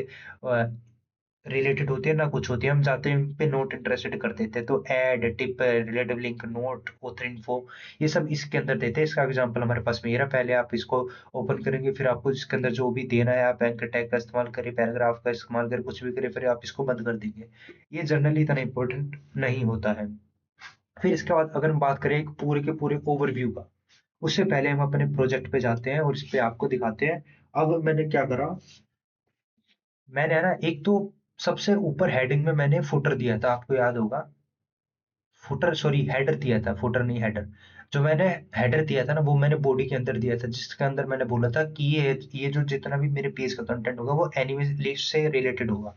रिलेटेड होती है ना कुछ होती है। हम जाते हैं उन पे नोट इंटरेस्टेड कर देते हैं, तो add tip relative link note author info, ये सब इसके अंदर देते हैं। इसका एग्जांपल हमारे पास में ये रहा। पहले आप इसको ओपन करेंगे, फिर आपको इसके अंदर जो भी देना है, आप एंकर टैग का इस्तेमाल करें, पैराग्राफ का इस्तेमाल करें, कुछ भी करें, फिर आप इसको बंद कर देंगे। ये जनरली इतना इंपॉर्टेंट नहीं होता है। फिर इसके बाद अगर हम बात करें एक पूरे के पूरे ओवरव्यू का, उससे पहले हम अपने प्रोजेक्ट पे जाते हैं और इस पे आपको दिखाते हैं। अब मैंने क्या करा, मैंने है ना एक तो सबसे ऊपर हेडिंग में मैंने फुटर दिया था, आपको याद होगा। फुटर सॉरी हेडर दिया था, फुटर नहीं हेडर। जो मैंने हेडर दिया था ना, वो मैंने बॉडी के अंदर दिया था, जिसके अंदर मैंने बोला था कि ये जो जितना भी मेरे पेज का कंटेंट होगा वो एनिमे लिस्ट से रिलेटेड होगा।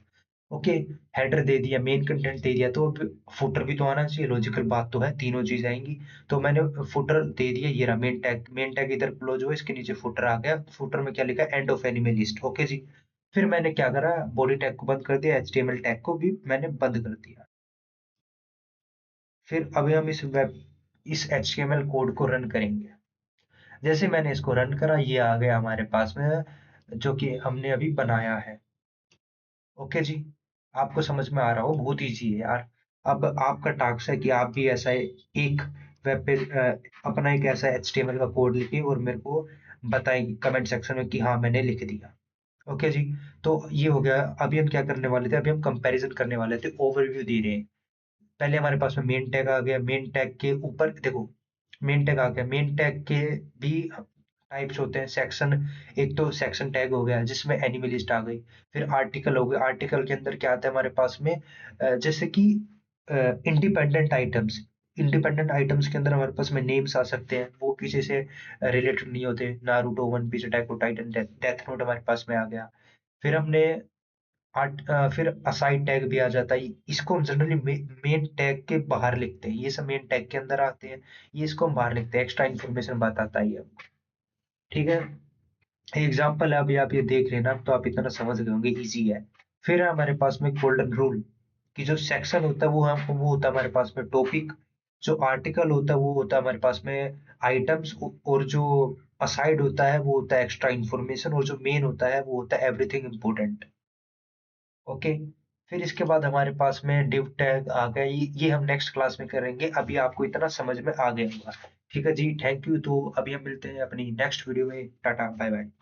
ओके, हेडर दे दिया, मेन कंटेंट दे दिया, तो अब फुटर भी तो आना चाहिए, लॉजिकल बात तो है, तीनों चीज आएंगी। तो मैंने फुटर दे दिया, ये रहा मेन टैग। मेन टैग इधर क्लोज हुआ, इसके नीचे फुटर आ गया। फुटर में क्या लिखा, end of anime list, okay जी। फिर मैंने क्या करा, बॉडी टैग को बंद कर दिया, एचटीएमएल टैग को भी मैंने बंद कर दिया। फिर अभी हम इस एचटीएमएल कोड को रन करेंगे। जैसे मैंने इसको रन करा, ये आ गया हमारे पास में, जो कि हमने अभी बनाया है। ओके जी, आपको समझ में आ रहा हो, बहुत इजी है यार। अब आपका टास्क है कि आप भी ऐसा एक वेब पे अपना एक ऐसा एचटीएमएल का कोड लिखिए और मेरे को बताएं कमेंट सेक्शन में कि हाँ मैंने लिख दिया। ओके जी, तो ये हो गया। अभी हम क्या करने वाले थे, अभी हम कंपैरिजन करने वाले थे, ओवरव्यू दे रहे हैं। पहले हमारे पास में मेन टैग आ गया, मेन टैग के ऊपर देखो, मेन टैग आ गया। मेन टैग के भी टाइप्स होते हैं, सेक्शन। एक तो सेक्शन टैग हो गया जिसमें एनिमल लिस्ट आ गई। फिर आर्टिकल हो गया, आर्टिकल के अंदर क्या आता है हमारे पास में, जैसे कि इंडिपेंडेंट आइटम्स। इंडिपेंडेंट आइटम्स के अंदर हमारे पास में नेम्स आ सकते हैं, वो किसी से रिलेटेड नहीं होते। Naruto, one piece, attack on Titan, death note हमारे पास में आ गया। फिर हमने फिर असाइड टैग भी आ जाता है। इसको हम जनरली मेन टैग के बाहर लिखते हैं, ये सब मेन टैग के अंदर आते हैं, ये इसको हम बाहर लिखते हैं, एक्स्ट्रा इन्फॉर्मेशन बताता है ये, ठीक है। एग्जाम्पल है, अभी आप ये देख रहे हैं ना, तो आप इतना समझ गए होंगे, इजी है। फिर है हमारे पास में गोल्डन रूल, कि जो सेक्शन होता है वो होता है हमारे पास में टॉपिक। जो आर्टिकल होता है वो होता है हमारे पास में आइटम्स, और जो असाइड होता है वो होता है एक्स्ट्रा इन्फॉर्मेशन, और जो मेन होता है वो होता है एवरीथिंग इम्पोर्टेंट। ओके। फिर इसके बाद हमारे पास में डिव टैग आ गया, ये हम नेक्स्ट क्लास में करेंगे, अभी आपको इतना समझ में आ गया होगा। ठीक है जी, थैंक यू। तो अभी हम मिलते हैं अपनी नेक्स्ट वीडियो में। Tata bye bye.